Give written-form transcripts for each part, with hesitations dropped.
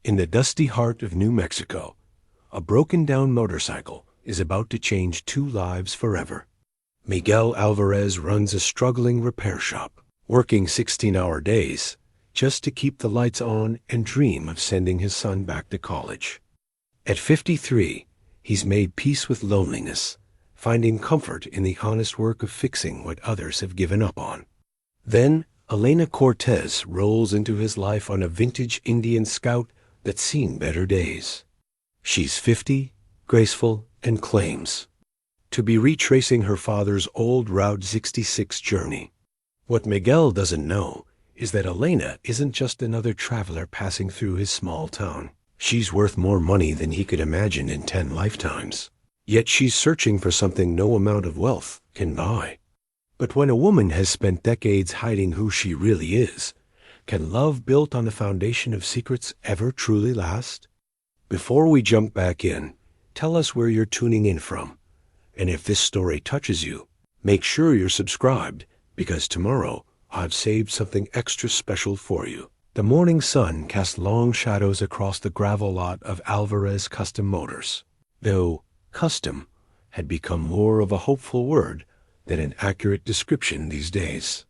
In the dusty heart of New Mexico, a broken-down motorcycle is about to change two lives forever. Miguel Alvarez runs a struggling repair shop, working 16-hour days just to keep the lights on and dream of sending his son back to college. At 53, he's made peace with loneliness, finding comfort in the honest work of fixing what others have given up on. Then, Elena Cortez rolls into his life on a vintage Indian Scout that's seen better days. She's 50, graceful, and claims to be retracing her father's old Route 66 journey. What Miguel doesn't know is that Elena isn't just another traveler passing through his small town. She's worth more money than he could imagine in 10 lifetimes. Yet she's searching for something no amount of wealth can buy. But when a woman has spent decades hiding who she really is, can love built on the foundation of secrets ever truly last? Before we jump back in, tell us where you're tuning in from. And if this story touches you, make sure you're subscribed, because tomorrow I've saved something extra special for you. The morning sun cast long shadows across the gravel lot of Alvarez Custom Motors, though custom had become more of a hopeful word than an accurate description these days.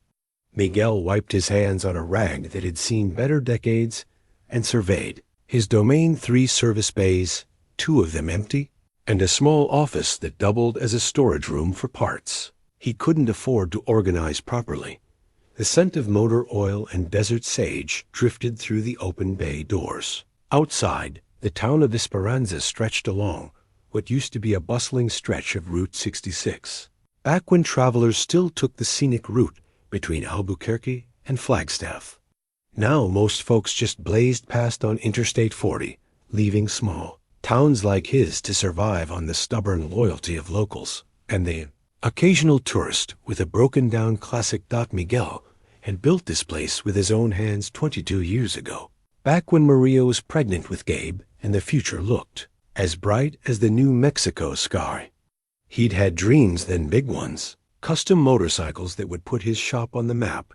Miguel wiped his hands on a rag that had seen better decades and surveyed his domain 3 service bays, 2 of them empty, and a small office that doubled as a storage room for parts he couldn't afford to organize properly. The scent of motor oil and desert sage drifted through the open bay doors. Outside, the town of Esperanza stretched along what used to be a bustling stretch of Route 66, back when travelers still took the scenic route between Albuquerque and Flagstaff. Now most folks just blazed past on Interstate 40, leaving small towns like his to survive on the stubborn loyalty of locals and the occasional tourist with a broken-down classic. Miguel had built this place with his own hands 22 years ago, back when Maria was pregnant with Gabe and the future looked as bright as the New Mexico sky. He'd had dreams then, big ones, custom motorcycles that would put his shop on the map,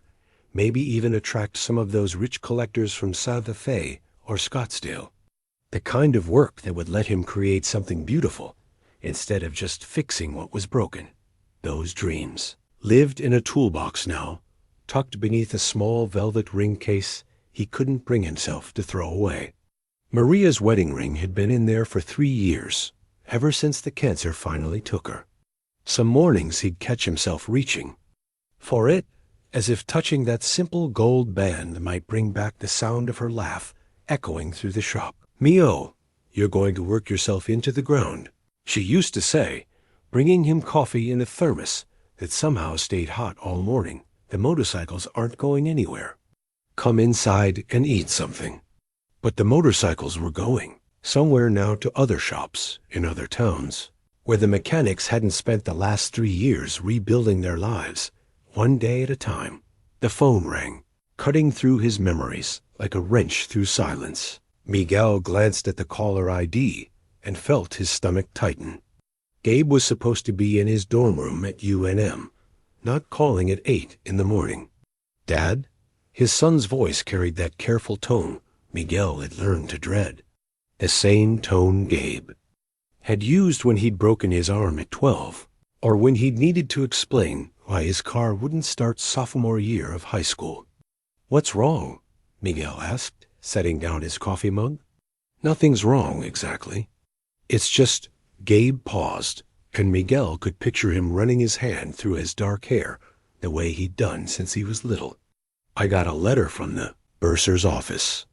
maybe even attract some of those rich collectors from Santa Fe or Scottsdale. The kind of work that would let him create something beautiful instead of just fixing what was broken. Those dreams lived in a toolbox now, tucked beneath a small velvet ring case he couldn't bring himself to throw away. Maria's wedding ring had been in there for 3 years, ever since the cancer finally took her. Some mornings he'd catch himself reaching for it, as if touching that simple gold band might bring back the sound of her laugh echoing through the shop. "Mio, you're going to work yourself into the ground," she used to say, bringing him coffee in a thermos that somehow stayed hot all morning. "The motorcycles aren't going anywhere. Come inside and eat something." But the motorcycles were going somewhere now, to other shops in other towns, where the mechanics hadn't spent the last 3 years rebuilding their lives, one day at a time. The phone rang, cutting through his memories like a wrench through silence. Miguel glanced at the caller ID and felt his stomach tighten. Gabe was supposed to be in his dorm room at UNM, not calling at 8 in the morning. "Dad?" His son's voice carried that careful tone Miguel had learned to dread. The same tone Gabe had used when he'd broken his arm at 12, or when he'd needed to explain why his car wouldn't start sophomore year of high school. "What's wrong?" Miguel asked, setting down his coffee mug. "Nothing's wrong, exactly. It's just—" Gabe paused, and Miguel could picture him running his hand through his dark hair the way he'd done since he was little. "I got a letter from the bursar's office.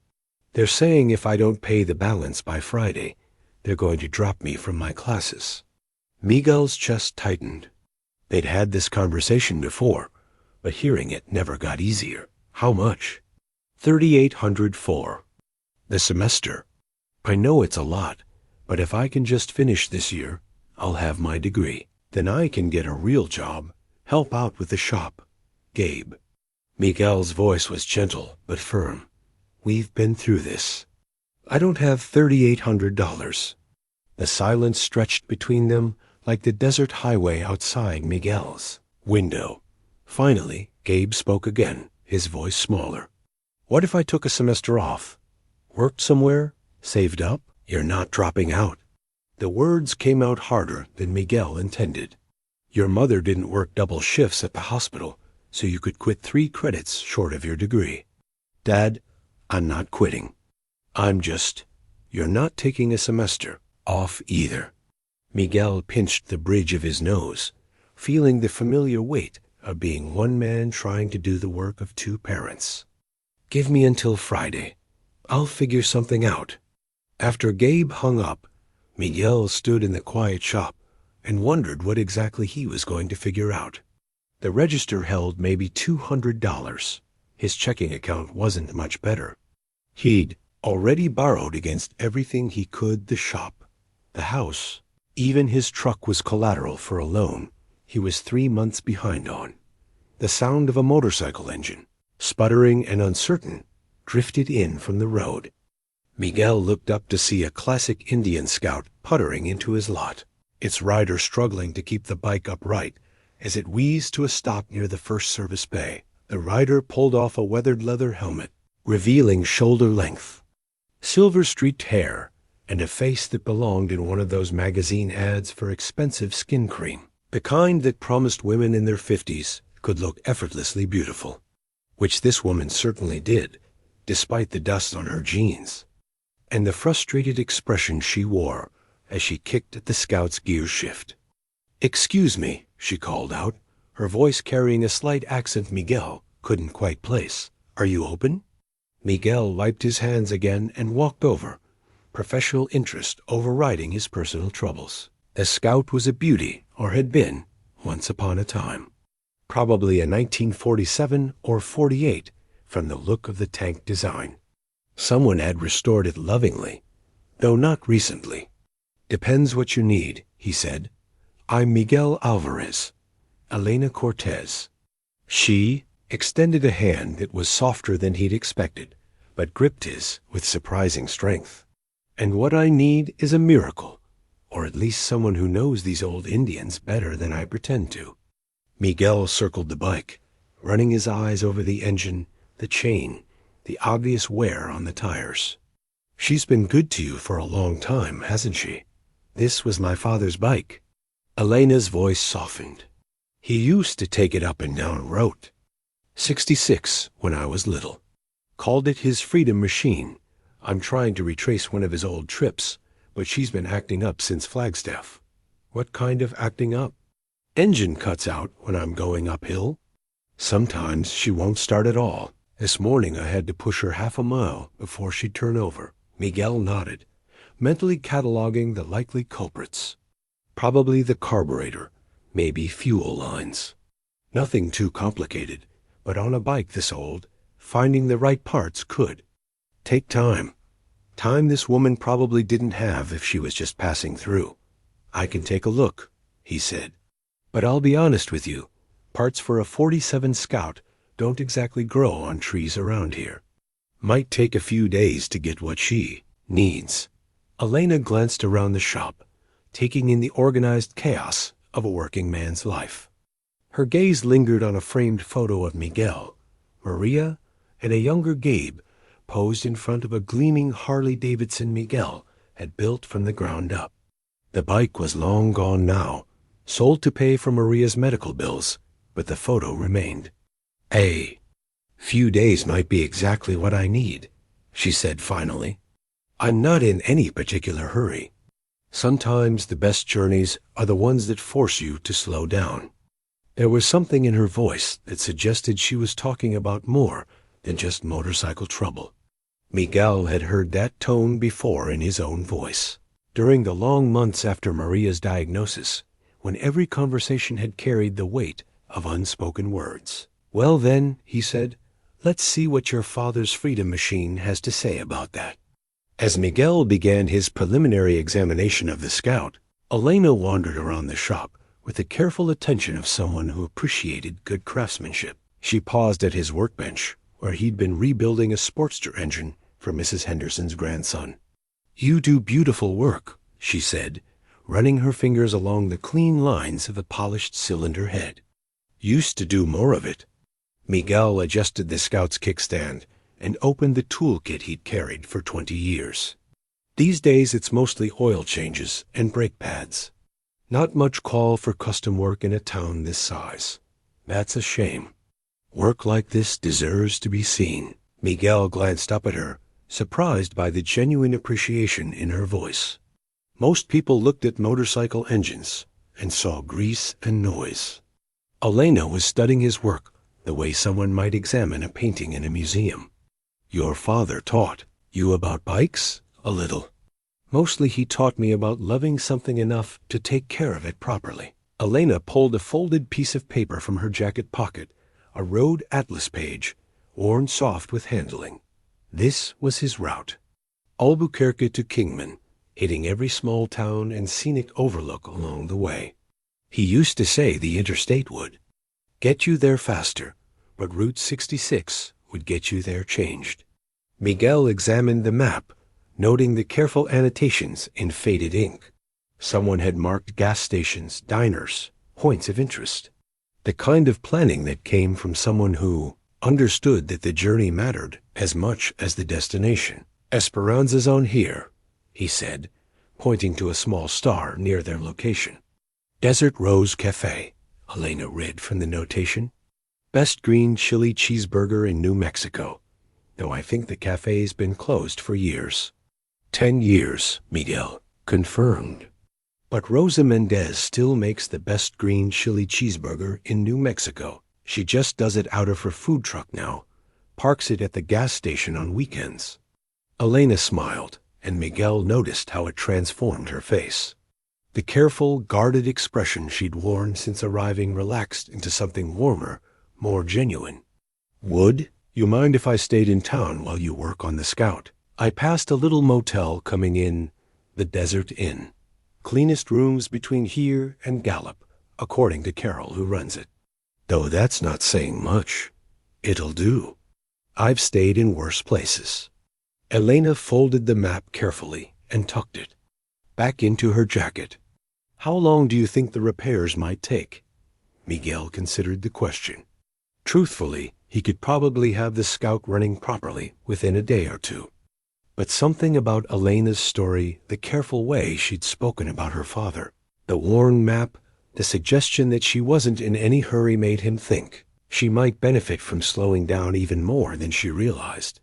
They're saying if I don't pay the balance by Friday, they're going to drop me from my classes." Miguel's chest tightened. They'd had this conversation before, but hearing it never got easier. "How much?" $3,804. "The semester. I know it's a lot, but if I can just finish this year, I'll have my degree. Then I can get a real job, help out with the shop. Gabe." Miguel's voice was gentle but firm. "We've been through this. I don't have $3,800. The silence stretched between them like the desert highway outside Miguel's window. Finally, Gabe spoke again, his voice smaller. "What if I took a semester off? Worked somewhere Saved up? You're not dropping out. The words came out harder than Miguel intended. Your mother didn't work double shifts at the hospital, so you could quit 3 credits short of your degree. Dad, I'm not quitting. You're not taking a semester off either. Miguel pinched the bridge of his nose, feeling the familiar weight of being one man trying to do the work of 2 parents. Give me until Friday. I'll figure something out. After Gabe hung up, Miguel stood in the quiet shop and wondered what exactly he was going to figure out. The register held maybe $200. His checking account wasn't much better. He'd already borrowed against everything he could: the shop, the house, even his truck was collateral for a loan he was 3 months behind on. The sound of a motorcycle engine, sputtering and uncertain, drifted in from the road. Miguel looked up to see a classic Indian Scout puttering into his lot, its rider struggling to keep the bike upright as it wheezed to a stop near the first service bay. The rider pulled off a weathered leather helmet, revealing shoulder length, silver-streaked hair, and a face that belonged in one of those magazine ads for expensive skin cream, the kind that promised women in their 50s could look effortlessly beautiful, which this woman certainly did, despite the dust on her jeans, and the frustrated expression she wore as she kicked at the Scout's gear shift. "Excuse me," she called out, her voice carrying a slight accent Miguel couldn't quite place. "Are you open?" Miguel wiped his hands again and walked over, professional interest overriding his personal troubles. The Scout was a beauty, or had been, once upon a time. Probably a 1947 or 48 from the look of the tank design. Someone had restored it lovingly, though not recently. "Depends what you need," he said. "I'm Miguel Alvarez. Elena Cortez." She extended a hand that was softer than he'd expected, but gripped his with surprising strength. "And what I need is a miracle, or at least someone who knows these old Indians better than I pretend to." Miguel circled the bike, running his eyes over the engine, the chain, the obvious wear on the tires. "She's been good to you for a long time, hasn't she? This was my father's bike." Elena's voice softened. "He used to take it up and down road. 66 when I was little. Called it his freedom machine. I'm trying to retrace one of his old trips, but she's been acting up since Flagstaff." "What kind of acting up?" "Engine cuts out when I'm going uphill. Sometimes she won't start at all. This morning I had to push her half a mile before she'd turn over." Miguel nodded, mentally cataloging the likely culprits. Probably the carburetor, maybe fuel lines. Nothing too complicated, but on a bike this old, finding the right parts could take time. Time this woman probably didn't have if she was just passing through. "I can take a look," he said. "But I'll be honest with you, parts for a 47 Scout don't exactly grow on trees around here. Might take a few days to get what she needs." Elena glanced around the shop, taking in the organized chaos of a working man's life. Her gaze lingered on a framed photo of Miguel, Maria, and a younger Gabe posed in front of a gleaming Harley-Davidson Miguel had built from the ground up. The bike was long gone now, sold to pay for Maria's medical bills, but the photo remained. "A few days might be exactly what I need," she said finally. "I'm not in any particular hurry. Sometimes the best journeys are the ones that force you to slow down." There was something in her voice that suggested she was talking about more than just motorcycle trouble. Miguel had heard that tone before in his own voice. During the long months after Maria's diagnosis, when every conversation had carried the weight of unspoken words. "Well then," he said, "let's see what your father's freedom machine has to say about that." As Miguel began his preliminary examination of the Scout, Elena wandered around the shop with the careful attention of someone who appreciated good craftsmanship. She paused at his workbench, where he'd been rebuilding a Sportster engine for Mrs. Henderson's grandson. "You do beautiful work," she said, running her fingers along the clean lines of the polished cylinder head. "Used to do more of it." Miguel adjusted the Scout's kickstand and opened the toolkit he'd carried for 20 years. These days it's mostly oil changes and brake pads. Not much call for custom work in a town this size. That's a shame. Work like this deserves to be seen. Miguel glanced up at her, surprised by the genuine appreciation in her voice. Most people looked at motorcycle engines and saw grease and noise. Elena was studying his work the way someone might examine a painting in a museum. Your father taught you about bikes? A little. Mostly he taught me about loving something enough to take care of it properly. Elena pulled a folded piece of paper from her jacket pocket, a road atlas page, worn soft with handling. This was his route. Albuquerque to Kingman, hitting every small town and scenic overlook along the way. He used to say the interstate would get you there faster, but Route 66 would get you there changed. Miguel examined the map, noting the careful annotations in faded ink. Someone had marked gas stations, diners, points of interest. The kind of planning that came from someone who understood that the journey mattered as much as the destination. Esperanza's on here, he said, pointing to a small star near their location. Desert Rose Cafe, Elena read from the notation. Best green chili cheeseburger in New Mexico, though I think the cafe's been closed for years. 10 years, Miguel confirmed. But Rosa Mendez still makes the best green chili cheeseburger in New Mexico. She just does it out of her food truck now, parks it at the gas station on weekends. Elena smiled, and Miguel noticed how it transformed her face. The careful, guarded expression she'd worn since arriving relaxed into something warmer, more genuine. Would you mind if I stayed in town while you work on the Scout? I passed a little motel coming in, the Desert Inn. Cleanest rooms between here and Gallup, according to Carol, who runs it. Though that's not saying much. It'll do. I've stayed in worse places. Elena folded the map carefully and tucked it back into her jacket. How long do you think the repairs might take? Miguel considered the question. Truthfully, he could probably have the Scout running properly within a day or two. But something about Elena's story, the careful way she'd spoken about her father, the worn map, the suggestion that she wasn't in any hurry made him think she might benefit from slowing down even more than she realized.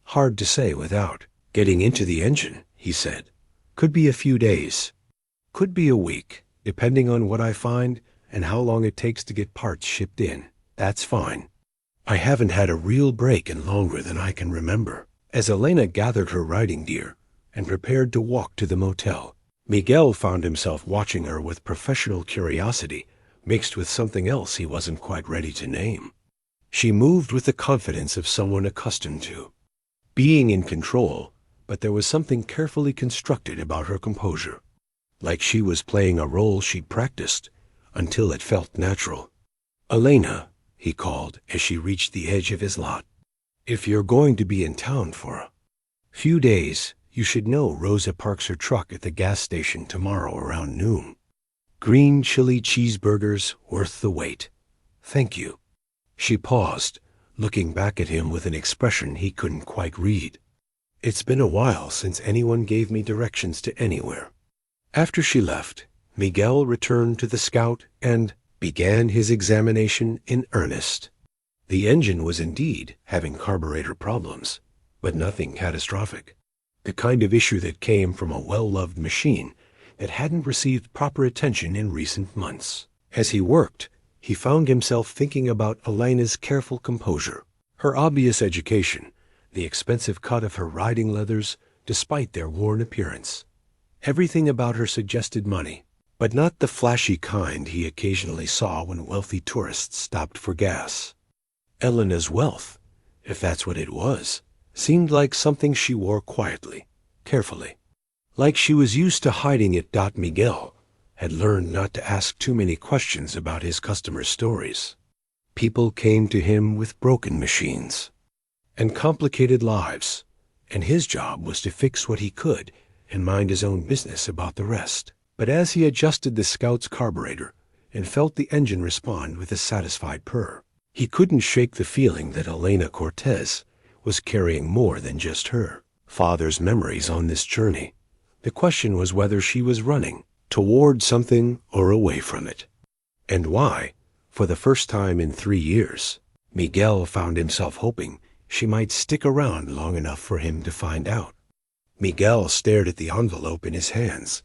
Hard to say without getting into the engine, he said. Could be a few days. Could be a week, depending on what I find and how long it takes to get parts shipped in. That's fine. I haven't had a real break in longer than I can remember. As Elena gathered her riding gear and prepared to walk to the motel, Miguel found himself watching her with professional curiosity mixed with something else he wasn't quite ready to name. She moved with the confidence of someone accustomed to being in control, but there was something carefully constructed about her composure, like she was playing a role she'd practiced until it felt natural. Elena, he called as she reached the edge of his lot. If you're going to be in town for a few days, you should know Rosa parks her truck at the gas station tomorrow around noon. Green chili cheeseburgers worth the wait. Thank you. She paused, looking back at him with an expression he couldn't quite read. It's been a while since anyone gave me directions to anywhere. After she left, Miguel returned to the Scout and began his examination in earnest. The engine was indeed having carburetor problems, but nothing catastrophic. The kind of issue that came from a well-loved machine that hadn't received proper attention in recent months. As he worked, he found himself thinking about Elena's careful composure, her obvious education, the expensive cut of her riding leathers despite their worn appearance. Everything about her suggested money, but not the flashy kind he occasionally saw when wealthy tourists stopped for gas. Elena's wealth, if that's what it was, seemed like something she wore quietly, carefully. Like she was used to hiding it. Miguel had learned not to ask too many questions about his customers' stories. People came to him with broken machines and complicated lives, and his job was to fix what he could and mind his own business about the rest. But as he adjusted the Scout's carburetor and felt the engine respond with a satisfied purr, he couldn't shake the feeling that Elena Cortez was carrying more than just her father's memories on this journey. The question was whether she was running toward something or away from it. And why? For the first time in 3 years, Miguel found himself hoping she might stick around long enough for him to find out. Miguel stared at the envelope in his hands,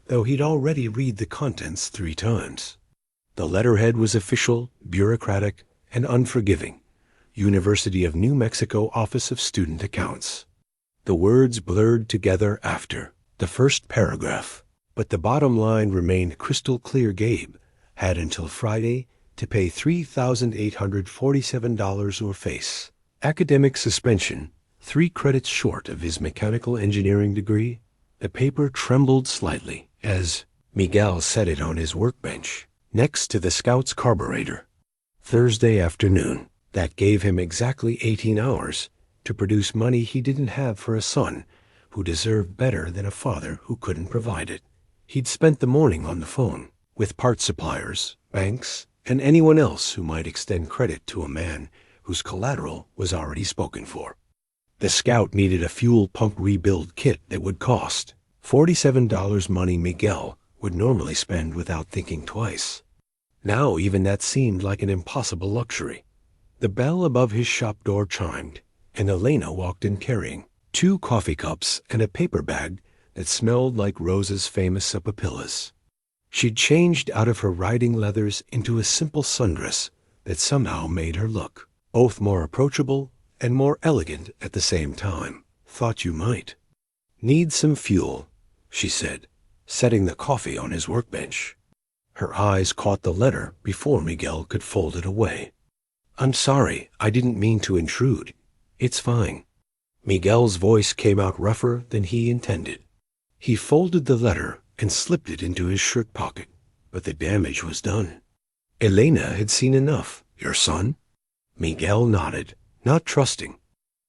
though he'd already read the contents 3 times. The letterhead was official, bureaucratic, and unforgiving. University of New Mexico Office of Student Accounts. The words blurred together after the first paragraph, but the bottom line remained crystal clear. Gabe had until Friday to pay $3,847 or face academic suspension, 3 credits short of his mechanical engineering degree. The paper trembled slightly as Miguel set it on his workbench next to the Scout's carburetor. Thursday afternoon. That gave him exactly 18 hours to produce money he didn't have for a son who deserved better than a father who couldn't provide it. He'd spent the morning on the phone with parts suppliers, banks, and anyone else who might extend credit to a man whose collateral was already spoken for. The Scout needed a fuel pump rebuild kit that would cost $47, money Miguel would normally spend without thinking twice. Now even that seemed like an impossible luxury. The bell above his shop door chimed, and Elena walked in carrying 2 coffee cups and a paper bag that smelled like Rose's famous sapapillas. She'd changed out of her riding leathers into a simple sundress that somehow made her look both more approachable and more elegant at the same time. Thought you might need some fuel, she said, setting the coffee on his workbench. Her eyes caught the letter before Miguel could fold it away. I'm sorry, I didn't mean to intrude. It's fine. Miguel's voice came out rougher than he intended. He folded the letter and slipped it into his shirt pocket, but the damage was done. Elena had seen enough. Your son? Miguel nodded, not trusting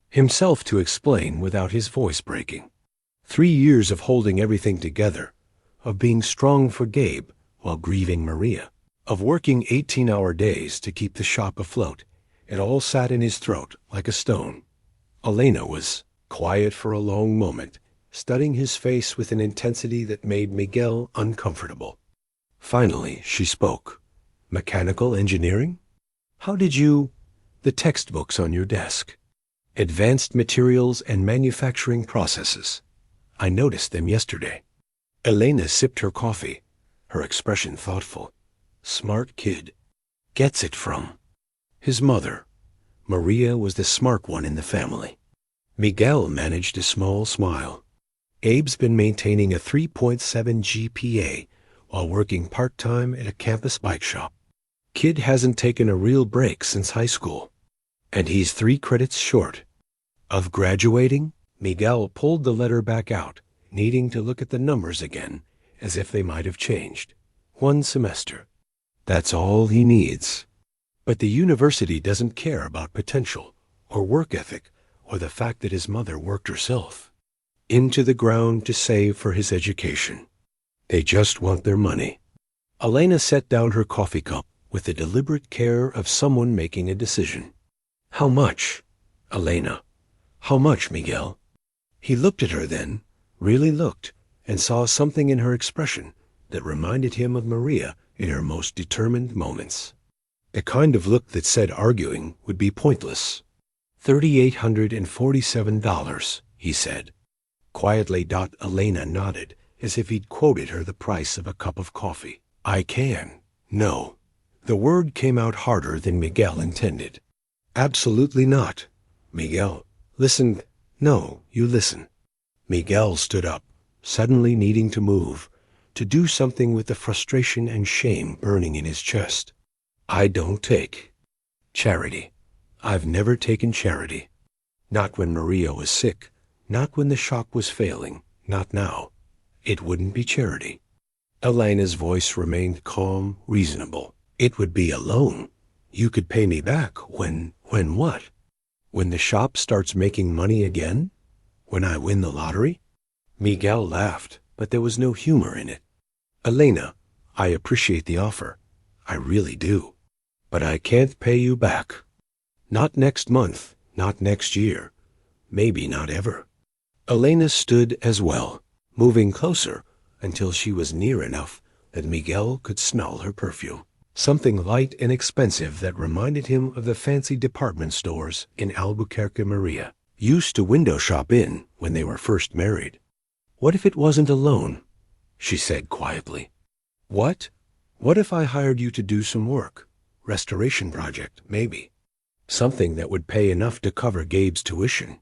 himself to explain without his voice breaking. 3 years of holding everything together, of being strong for Gabe while grieving Maria, of working 18-hour days to keep the shop afloat. It all sat in his throat like a stone. Elena was quiet for a long moment, studying his face with an intensity that made Miguel uncomfortable. Finally, she spoke. Mechanical engineering? How did you... The textbooks on your desk. Advanced materials and manufacturing processes. I noticed them yesterday. Elena sipped her coffee, her expression thoughtful. Smart kid. Gets it from his mother. Maria was the smart one in the family. Miguel managed a small smile. Abe's been maintaining a 3.7 GPA while working part-time at a campus bike shop. Kid hasn't taken a real break since high school. And he's 3 credits short of graduating. Miguel pulled the letter back out, needing to look at the numbers again, as if they might have changed. 1 semester. That's all he needs. But the university doesn't care about potential, or work ethic, or the fact that his mother worked herself into the ground to save for his education. They just want their money. Elena set down her coffee cup with the deliberate care of someone making a decision. How much? Elena. How much, Miguel? He looked at her then, really looked, and saw something in her expression that reminded him of Maria in her most determined moments. The kind of look that said arguing would be pointless. $3,847, he said. Quietly. Elena nodded, as if he'd quoted her the price of a cup of coffee. I can. No. The word came out harder than Miguel intended. Absolutely not. Miguel, listen. No, you listen. Miguel stood up, suddenly needing to move, to do something with the frustration and shame burning in his chest. I don't take charity. I've never taken charity. Not when Maria was sick, not when the shop was failing, not now. It wouldn't be charity. Elena's voice remained calm, reasonable. It would be a loan. You could pay me back when what? When the shop starts making money again? When I win the lottery? Miguel laughed, but there was no humor in it. Elena, I appreciate the offer. I really do. But I can't pay you back. Not next month, not next year. Maybe not ever. Elena stood as well, moving closer until she was near enough that Miguel could smell her perfume. Something light and expensive that reminded him of the fancy department stores in Albuquerque Maria used to window shop in when they were first married. What if it wasn't a loan? She said quietly. What? What if I hired you to do some work? Restoration project, maybe. Something that would pay enough to cover Gabe's tuition.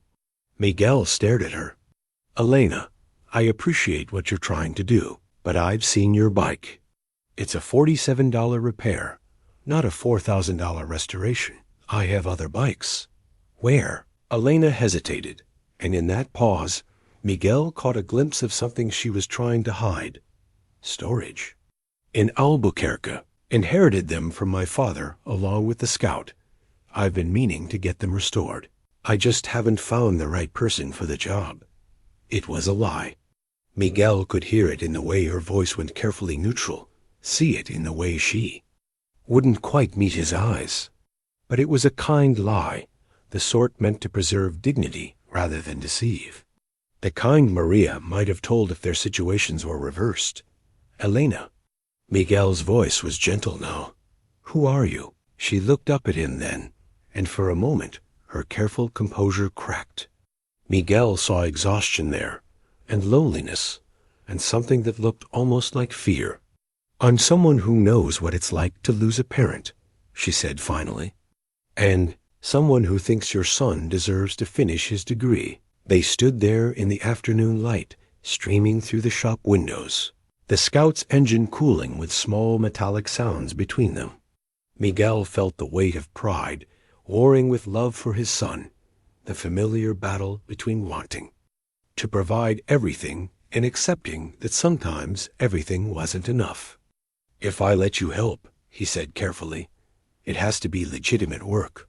Miguel stared at her. Elena, I appreciate what you're trying to do, but I've seen your bike. It's a $47 repair, not a $4,000 restoration. I have other bikes. Where? Elena hesitated, and in that pause, Miguel caught a glimpse of something she was trying to hide. Storage. In Albuquerque. Inherited them from my father along with the Scout. I've been meaning to get them restored. I just haven't found the right person for the job. It was a lie. Miguel could hear it in the way her voice went carefully neutral, see it in the way she wouldn't quite meet his eyes. But it was a kind lie, the sort meant to preserve dignity rather than deceive. The kind Maria might have told if their situations were reversed. Elena. Miguel's voice was gentle now. Who are you? She looked up at him then, and for a moment her careful composure cracked. Miguel saw exhaustion there, and loneliness, and something that looked almost like fear. I'm someone who knows what it's like to lose a parent, she said finally. And someone who thinks your son deserves to finish his degree. They stood there in the afternoon light, streaming through the shop windows, the Scout's engine cooling with small metallic sounds between them. Miguel felt the weight of pride, warring with love for his son, the familiar battle between wanting to provide everything and accepting that sometimes everything wasn't enough. If I let you help, he said carefully, it has to be legitimate work.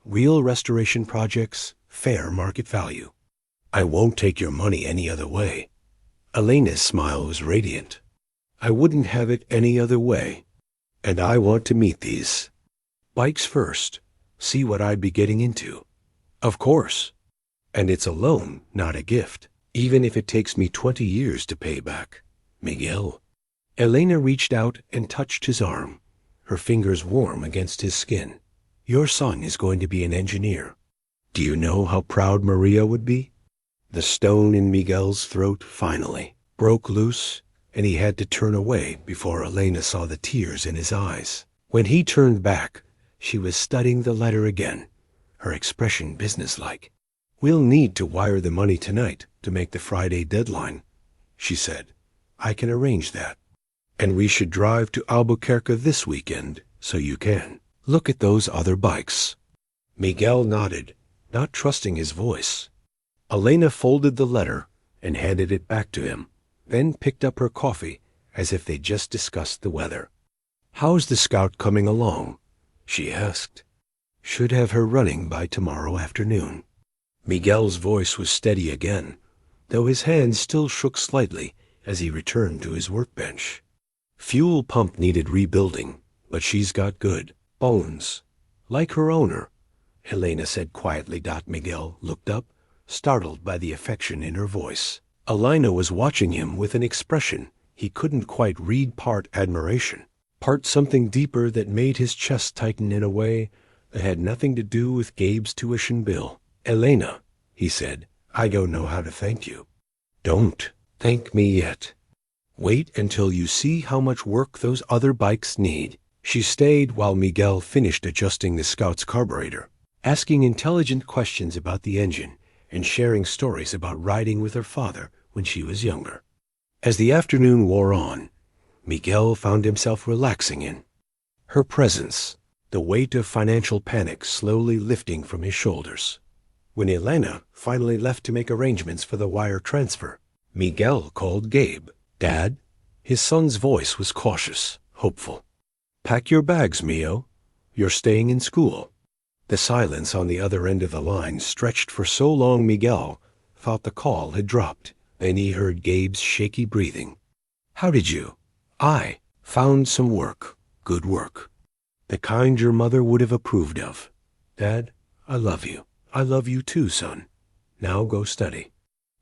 Real restoration projects, fair market value. I won't take your money any other way. Elena's smile was radiant. I wouldn't have it any other way. And I want to meet these bikes first, see what I'd be getting into. Of course. And it's a loan, not a gift, even if it takes me 20 years to pay back. Miguel. Elena reached out and touched his arm, her fingers warm against his skin. Your son is going to be an engineer. Do you know how proud Maria would be? The stone in Miguel's throat finally broke loose, and he had to turn away before Elena saw the tears in his eyes. When he turned back, she was studying the letter again, her expression businesslike. We'll need to wire the money tonight to make the Friday deadline, she said. I can arrange that. And we should drive to Albuquerque this weekend, so you can. Look at those other bikes. Miguel nodded, not trusting his voice. Elena folded the letter and handed it back to him, then picked up her coffee as if they'd just discussed the weather. How's the Scout coming along? She asked. Should have her running by tomorrow afternoon. Miguel's voice was steady again, though his hands still shook slightly as he returned to his workbench. Fuel pump needed rebuilding, but she's got good bones. Like her owner, Elena said quietly. Miguel looked up, startled by the affection in her voice. Elena was watching him with an expression he couldn't quite read, part admiration, part something deeper that made his chest tighten in a way that had nothing to do with Gabe's tuition bill. Elena, he said, I don't know how to thank you. Don't thank me yet. Wait until you see how much work those other bikes need. She stayed while Miguel finished adjusting the Scout's carburetor, asking intelligent questions about the engine and sharing stories about riding with her father when she was younger. As the afternoon wore on, Miguel found himself relaxing in her presence, the weight of financial panic slowly lifting from his shoulders. When Elena finally left to make arrangements for the wire transfer, Miguel called Gabe. Dad? His son's voice was cautious, hopeful. Pack your bags, Mio. You're staying in school. The silence on the other end of the line stretched for so long Miguel thought the call had dropped. Then he heard Gabe's shaky breathing. How did you? I found some work. Good work. The kind your mother would have approved of. Dad, I love you. I love you too, son. Now go study.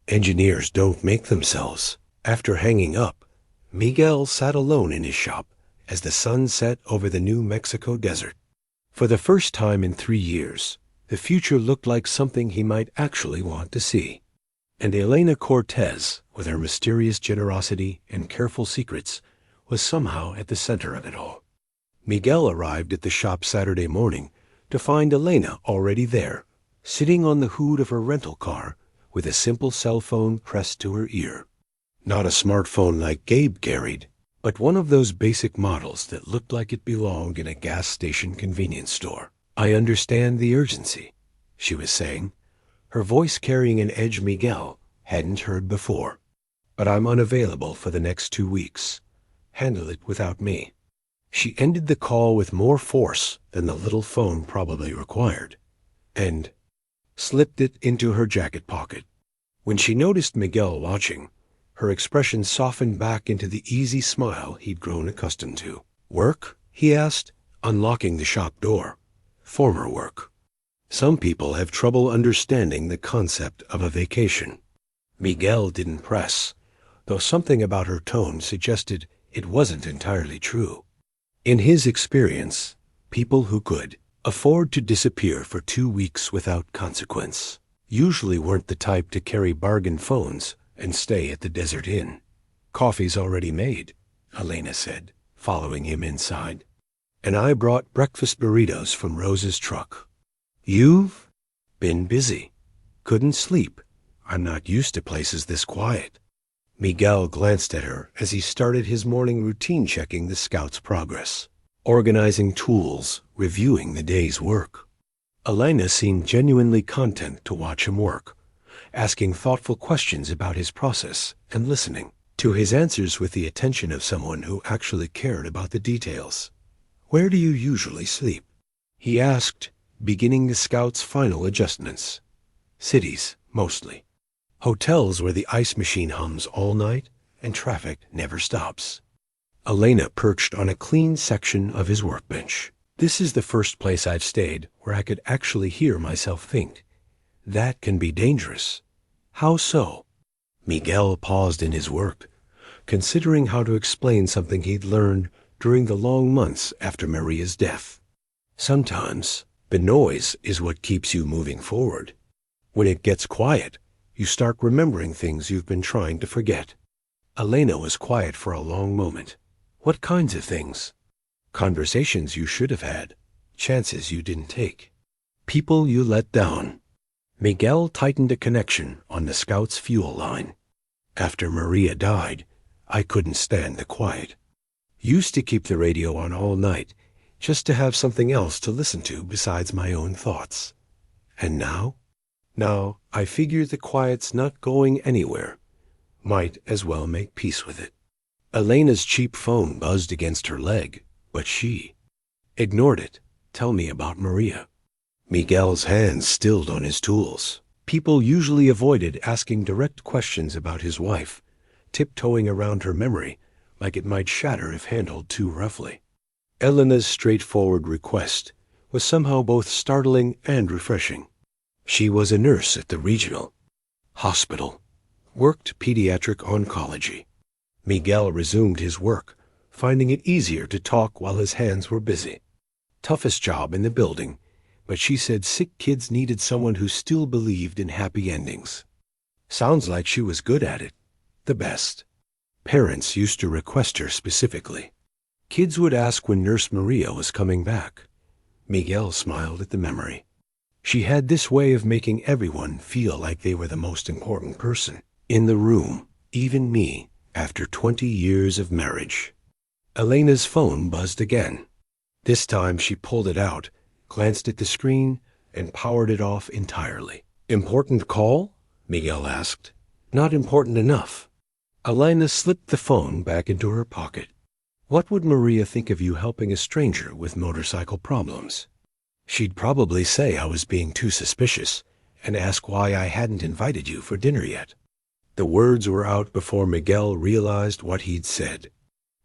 Engineers don't make themselves. After hanging up, Miguel sat alone in his shop as the sun set over the New Mexico desert. For the first time in 3 years, the future looked like something he might actually want to see. And Elena Cortez, with her mysterious generosity and careful secrets, was somehow at the center of it all. Miguel arrived at the shop Saturday morning to find Elena already there, sitting on the hood of her rental car with a simple cell phone pressed to her ear. Not a smartphone like Gabe carried, but one of those basic models that looked like it belonged in a gas station convenience store. "I understand the urgency," she was saying, her voice carrying an edge Miguel hadn't heard before. "But I'm unavailable for the next 2 weeks. Handle it without me." She ended the call with more force than the little phone probably required, and slipped it into her jacket pocket. When she noticed Miguel watching, her expression softened back into the easy smile he'd grown accustomed to. "Work?" he asked, unlocking the shop door. "Former work. Some people have trouble understanding the concept of a vacation." Miguel didn't press, though something about her tone suggested it wasn't entirely true. In his experience, people who could afford to disappear for 2 weeks without consequence usually weren't the type to carry bargain phones and stay at the desert inn. "Coffee's already made," Elena said, following him inside. "And I brought breakfast burritos from Rose's truck." "You've been busy. Couldn't sleep. I'm not used to places this quiet." Miguel glanced at her as he started his morning routine, checking the scout's progress, organizing tools, reviewing the day's work. Elena seemed genuinely content to watch him work, asking thoughtful questions about his process and listening to his answers with the attention of someone who actually cared about the details. "Where do you usually sleep?" he asked, beginning the scout's final adjustments. "Cities, mostly. Hotels where the ice machine hums all night and traffic never stops." Elena perched on a clean section of his workbench. "This is the first place I've stayed where I could actually hear myself think. That can be dangerous." "How so?" Miguel paused in his work, considering how to explain something he'd learned during the long months after Maria's death. "Sometimes the noise is what keeps you moving forward. When it gets quiet, you start remembering things you've been trying to forget." Elena was quiet for a long moment. "What kinds of things?" "Conversations you should have had, chances you didn't take, people you let down." Miguel tightened a connection on the scout's fuel line. "After Maria died, I couldn't stand the quiet. Used to keep the radio on all night, just to have something else to listen to besides my own thoughts. And now I figure the quiet's not going anywhere. Might as well make peace with it." Elena's cheap phone buzzed against her leg, but she ignored it. "Tell me about Maria." Miguel's hands stilled on his tools. People usually avoided asking direct questions about his wife, tiptoeing around her memory like it might shatter if handled too roughly. Elena's straightforward request was somehow both startling and refreshing. She was a nurse at the regional hospital, worked pediatric oncology. Miguel resumed his work, finding it easier to talk while his hands were busy. Toughest job in the building, but she said sick kids needed someone who still believed in happy endings. Sounds like she was good at it. The best. Parents used to request her specifically. Kids would ask when Nurse Maria was coming back. Miguel smiled at the memory. She had this way of making everyone feel like they were the most important person in the room, even me, after 20 years of marriage. Elena's phone buzzed again. This time she pulled it out, glanced at the screen, and powered it off entirely. "Important call?" Miguel asked. "Not important enough." Elena slipped the phone back into her pocket. "What would Maria think of you helping a stranger with motorcycle problems?" "She'd probably say I was being too suspicious and ask why I hadn't invited you for dinner yet." The words were out before Miguel realized what he'd said.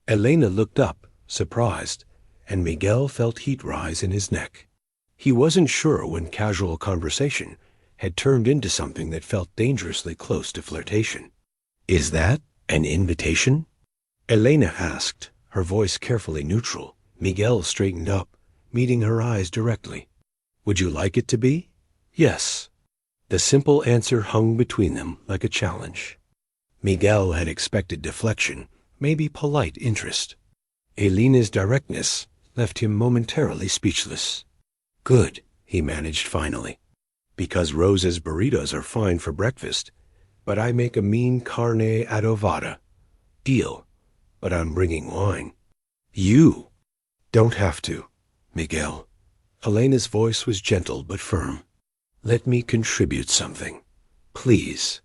Elena looked up, surprised, and Miguel felt heat rise in his neck. He wasn't sure when casual conversation had turned into something that felt dangerously close to flirtation. "Is that An invitation? Elena asked, her voice carefully neutral. Miguel straightened up, meeting her eyes directly. Would you like it to be? Yes. The simple answer hung between them like a challenge. Miguel had expected deflection, maybe polite interest. Elena's directness left him momentarily speechless. Good, he managed finally. Because Rosa's burritos are fine for breakfast, but I make a mean carne adobada. Deal, but I'm bringing wine. You don't have to, Miguel. Elena's voice was gentle but firm. Let me contribute something. Please.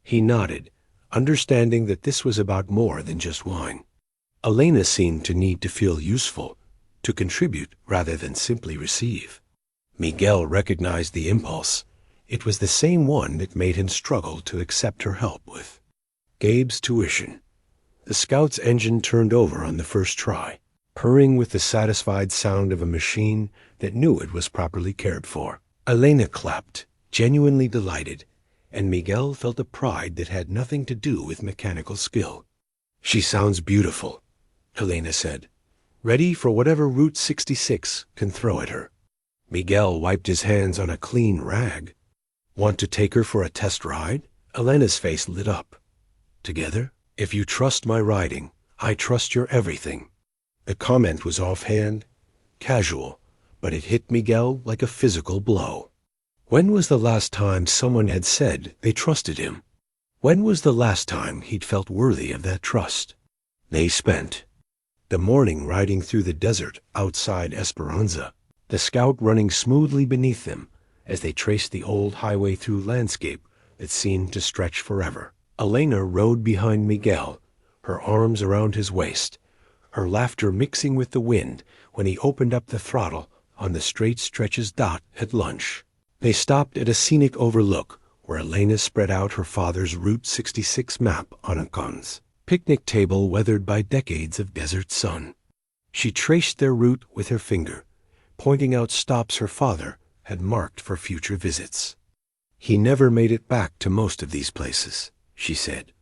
He nodded, understanding that this was about more than just wine. Elena seemed to need to feel useful, to contribute rather than simply receive. Miguel recognized the impulse. It was the same one that made him struggle to accept her help with Gabe's tuition. The Scout's engine turned over on the first try, purring with the satisfied sound of a machine that knew it was properly cared for. Elena clapped, genuinely delighted, and Miguel felt a pride that had nothing to do with mechanical skill. She sounds beautiful, Elena said, ready for whatever Route 66 can throw at her. Miguel wiped his hands on a clean rag. Want to take her for a test ride? Elena's face lit up. Together? If you trust my riding, I trust your everything. The comment was offhand, casual, but it hit Miguel like a physical blow. When was the last time someone had said they trusted him? When was the last time he'd felt worthy of that trust? They spent the morning riding through the desert outside Esperanza, the Scout running smoothly beneath them as they traced the old highway through landscape that seemed to stretch forever. Elena rode behind Miguel, her arms around his waist, her laughter mixing with the wind when he opened up the throttle on the straight stretches dot at lunch. They stopped at a scenic overlook where Elena spread out her father's Route 66 map on a Guns picnic table weathered by decades of desert sun. She traced their route with her finger, pointing out stops her father had marked for future visits. He never made it back to most of these places, she said,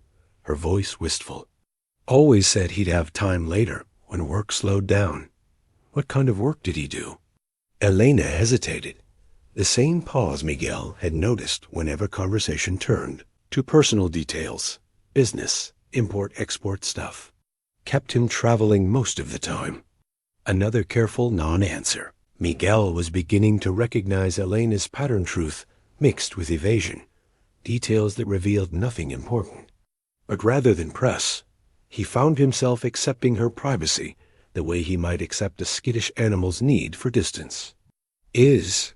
her voice wistful. Always said he'd have time later when work slowed down. What kind of work did he do? Elena hesitated. The same pause Miguel had noticed whenever conversation turned to personal details, business, import-export stuff. Kept him traveling most of the time. Another careful non-answer. Miguel was beginning to recognize Elena's pattern truth mixed with evasion, details that revealed nothing important. But rather than press, he found himself accepting her privacy the way he might accept a skittish animal's need for distance. Is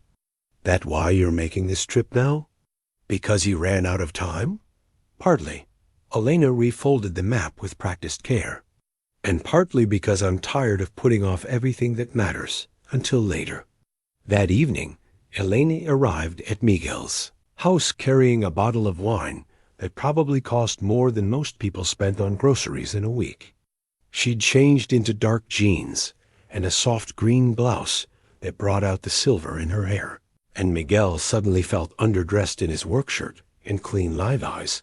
that why you're making this trip now? Because he ran out of time? Partly. Elena refolded the map with practiced care. And partly because I'm tired of putting off everything that matters until later. That evening, Elena arrived at Miguel's house carrying a bottle of wine that probably cost more than most people spent on groceries in a week. She'd changed into dark jeans and a soft green blouse that brought out the silver in her hair, and Miguel suddenly felt underdressed in his work shirt and clean live eyes.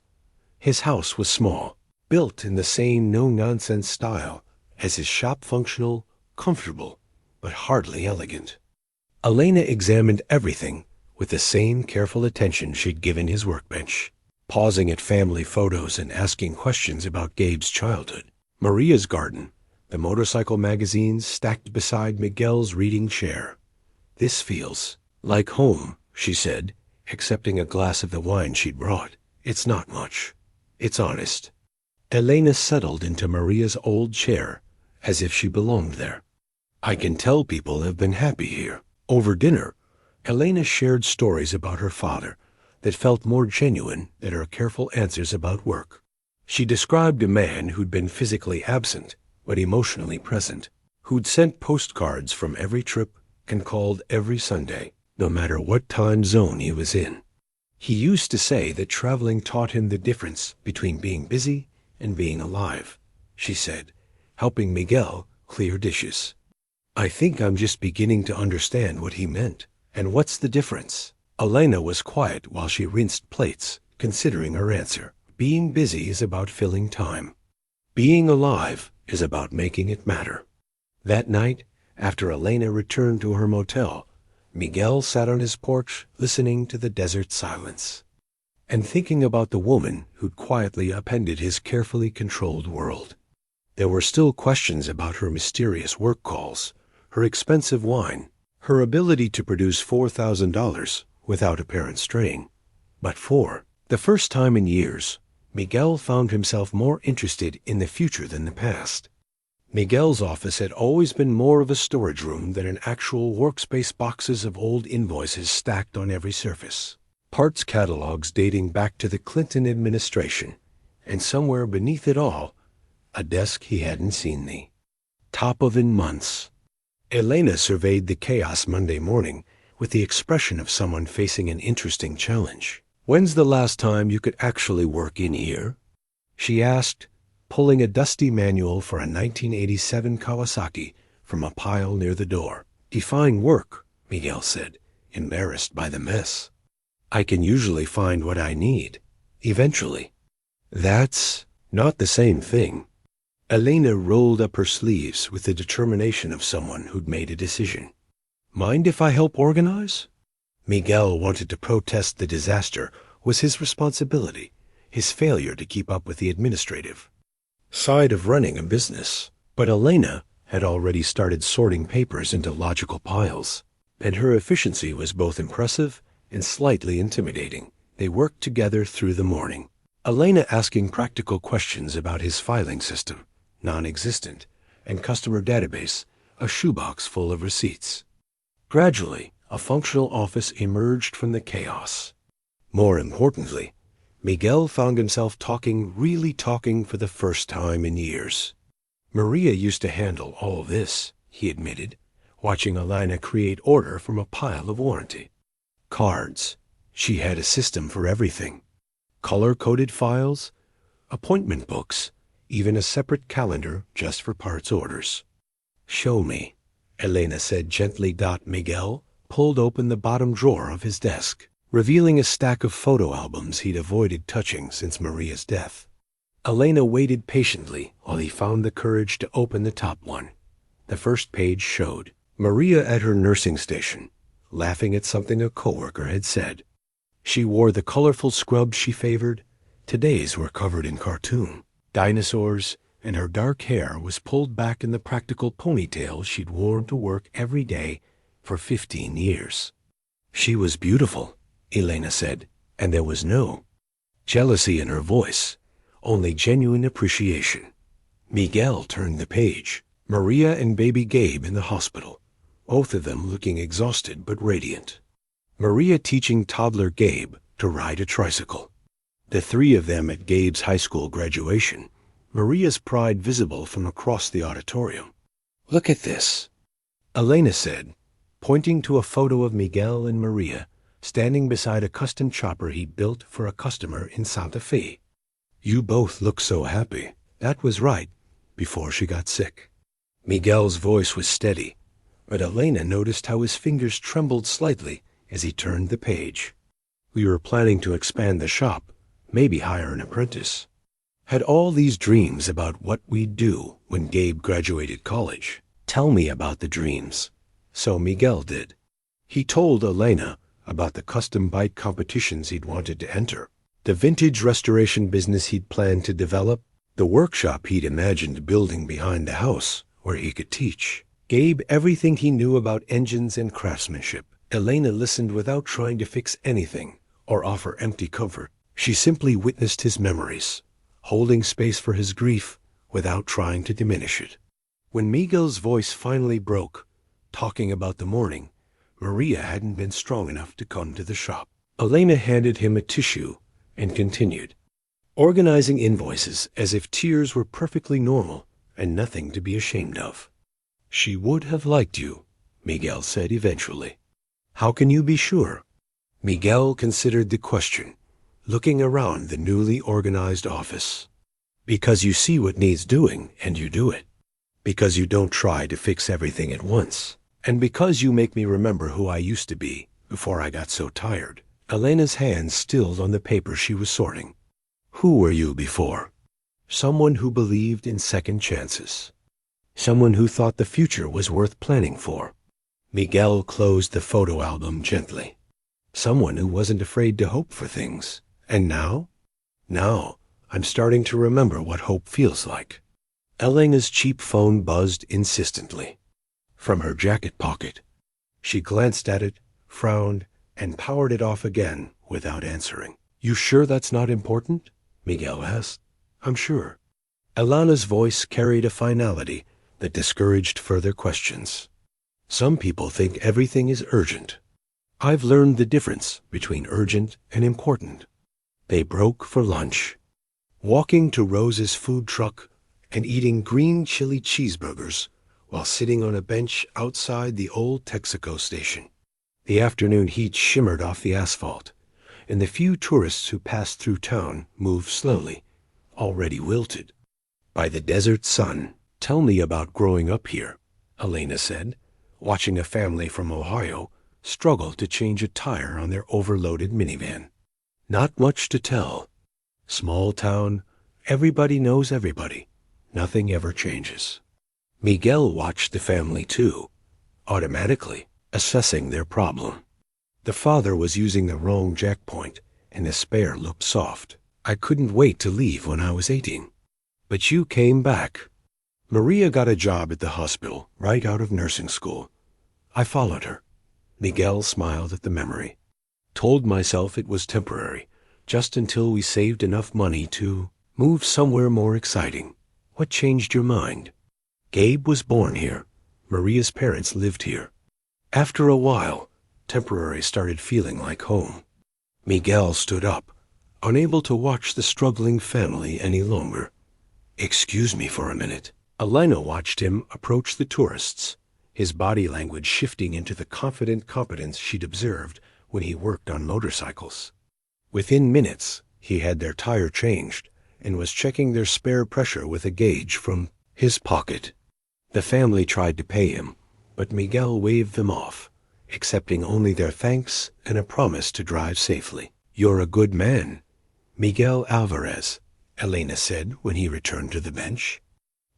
His house was small, built in the same no-nonsense style as his shop, functional, comfortable, but hardly elegant. Elena examined everything with the same careful attention she'd given his workbench, pausing at family photos and asking questions about Gabe's childhood. Maria's garden, the motorcycle magazines stacked beside Miguel's reading chair. This feels like home, she said, accepting a glass of the wine she'd brought. It's not much. It's honest. Elena settled into Maria's old chair as if she belonged there. I can tell people have been happy here. Over dinner, Elena shared stories about her father that felt more genuine than her careful answers about work. She described a man who'd been physically absent, but emotionally present, who'd sent postcards from every trip and called every Sunday, no matter what time zone he was in. He used to say that traveling taught him the difference between being busy and being alive, she said, helping Miguel clear dishes. I think I'm just beginning to understand what he meant. And what's the difference? Elena was quiet while she rinsed plates, considering her answer. Being busy is about filling time. Being alive is about making it matter. That night, after Elena returned to her motel, Miguel sat on his porch listening to the desert silence and thinking about the woman who'd quietly upended his carefully controlled world. There were still questions about her mysterious work calls, her expensive wine, her ability to produce $4,000 without apparent strain. But for the first time in years, Miguel found himself more interested in the future than the past. Miguel's office had always been more of a storage room than an actual workspace, boxes of old invoices stacked on every surface, parts catalogs dating back to the Clinton administration, and somewhere beneath it all, a desk he hadn't seen the top of in months. Elena surveyed the chaos Monday morning with the expression of someone facing an interesting challenge. "When's the last time you could actually work in here?" she asked, pulling a dusty manual for a 1987 Kawasaki from a pile near the door. "Define work," Miguel said, embarrassed by the mess. "I can usually find what I need, eventually." "That's not the same thing." Elena rolled up her sleeves with the determination of someone who'd made a decision. "Mind if I help organize?" Miguel wanted to protest. The disaster was his responsibility, his failure to keep up with the administrative side of running a business. But Elena had already started sorting papers into logical piles, and her efficiency was both impressive and slightly intimidating. They worked together through the morning, Elena asking practical questions about his filing system, non-existent, and customer database, a shoebox full of receipts. Gradually, a functional office emerged from the chaos. More importantly, Miguel found himself really talking for the first time in years. Maria used to handle all this, he admitted, watching Elena create order from a pile of warranty cards. She had a system for everything. Color-coded files, appointment books, even a separate calendar just for parts orders. "Show me," Elena said gently. Miguel pulled open the bottom drawer of his desk, revealing a stack of photo albums he'd avoided touching since Maria's death. Elena waited patiently while he found the courage to open the top one. The first page showed Maria at her nursing station, laughing at something a coworker had said. She wore the colorful scrubs she favored. Today's were covered in cartoon dinosaurs, and her dark hair was pulled back in the practical ponytail she'd worn to work every day for 15 years. She was beautiful, Elena said, and there was no jealousy in her voice, only genuine appreciation. Miguel turned the page. Maria and baby Gabe in the hospital, both of them looking exhausted but radiant. Maria teaching toddler Gabe to ride a tricycle. The three of them at Gabe's high school graduation, Maria's pride visible from across the auditorium. "Look at this," Elena said, pointing to a photo of Miguel and Maria standing beside a custom chopper he'd built for a customer in Santa Fe. "You both look so happy." That was right, before she got sick. Miguel's voice was steady, but Elena noticed how his fingers trembled slightly as he turned the page. "We were planning to expand the shop, maybe hire an apprentice. Had all these dreams about what we'd do when Gabe graduated college." "Tell me about the dreams." So Miguel did. He told Elena about the custom bike competitions he'd wanted to enter, the vintage restoration business he'd planned to develop, the workshop he'd imagined building behind the house where he could teach Gabe everything he knew about engines and craftsmanship. Elena listened without trying to fix anything or offer empty comfort. She simply witnessed his memories, holding space for his grief without trying to diminish it. When Miguel's voice finally broke, talking about the morning, Maria hadn't been strong enough to come to the shop. Elena handed him a tissue and continued, organizing invoices as if tears were perfectly normal and nothing to be ashamed of. "She would have liked you," Miguel said eventually. "How can you be sure?" Miguel considered the question, looking around the newly organized office. "Because you see what needs doing and you do it. Because you don't try to fix everything at once. And because you make me remember who I used to be before I got so tired." Elena's hands stilled on the paper she was sorting. Who were you before? Someone who believed in second chances. Someone who thought the future was worth planning for. Miguel closed the photo album gently. Someone who wasn't afraid to hope for things. And now? Now, I'm starting to remember what hope feels like. Elena's cheap phone buzzed insistently. From her jacket pocket. She glanced at it, frowned, and powered it off again without answering. You sure that's not important? Miguel asked. I'm sure. Elena's voice carried a finality that discouraged further questions. Some people think everything is urgent. I've learned the difference between urgent and important. They broke for lunch. Walking to Rose's food truck and eating green chili cheeseburgers while sitting on a bench outside the old Texaco station. The afternoon heat shimmered off the asphalt, and the few tourists who passed through town moved slowly, already wilted by the desert sun. Tell me about growing up here, Elena said, watching a family from Ohio struggle to change a tire on their overloaded minivan. Not much to tell. Small town, everybody knows everybody. Nothing ever changes. Miguel watched the family too, automatically assessing their problem. The father was using the wrong jack point, and the spare looked soft. I couldn't wait to leave when I was 18. But you came back. Maria got a job at the hospital right out of nursing school. I followed her. Miguel smiled at the memory. Told myself it was temporary, just until we saved enough money to move somewhere more exciting. What changed your mind? Gabe was born here. Maria's parents lived here. After a while, temporary started feeling like home. Miguel stood up, unable to watch the struggling family any longer. Excuse me for a minute. Elena watched him approach the tourists, his body language shifting into the confident competence she'd observed when he worked on motorcycles. Within minutes, he had their tire changed and was checking their spare pressure with a gauge from his pocket. The family tried to pay him, but Miguel waved them off, accepting only their thanks and a promise to drive safely. You're a good man, Miguel Alvarez, Elena said when he returned to the bench.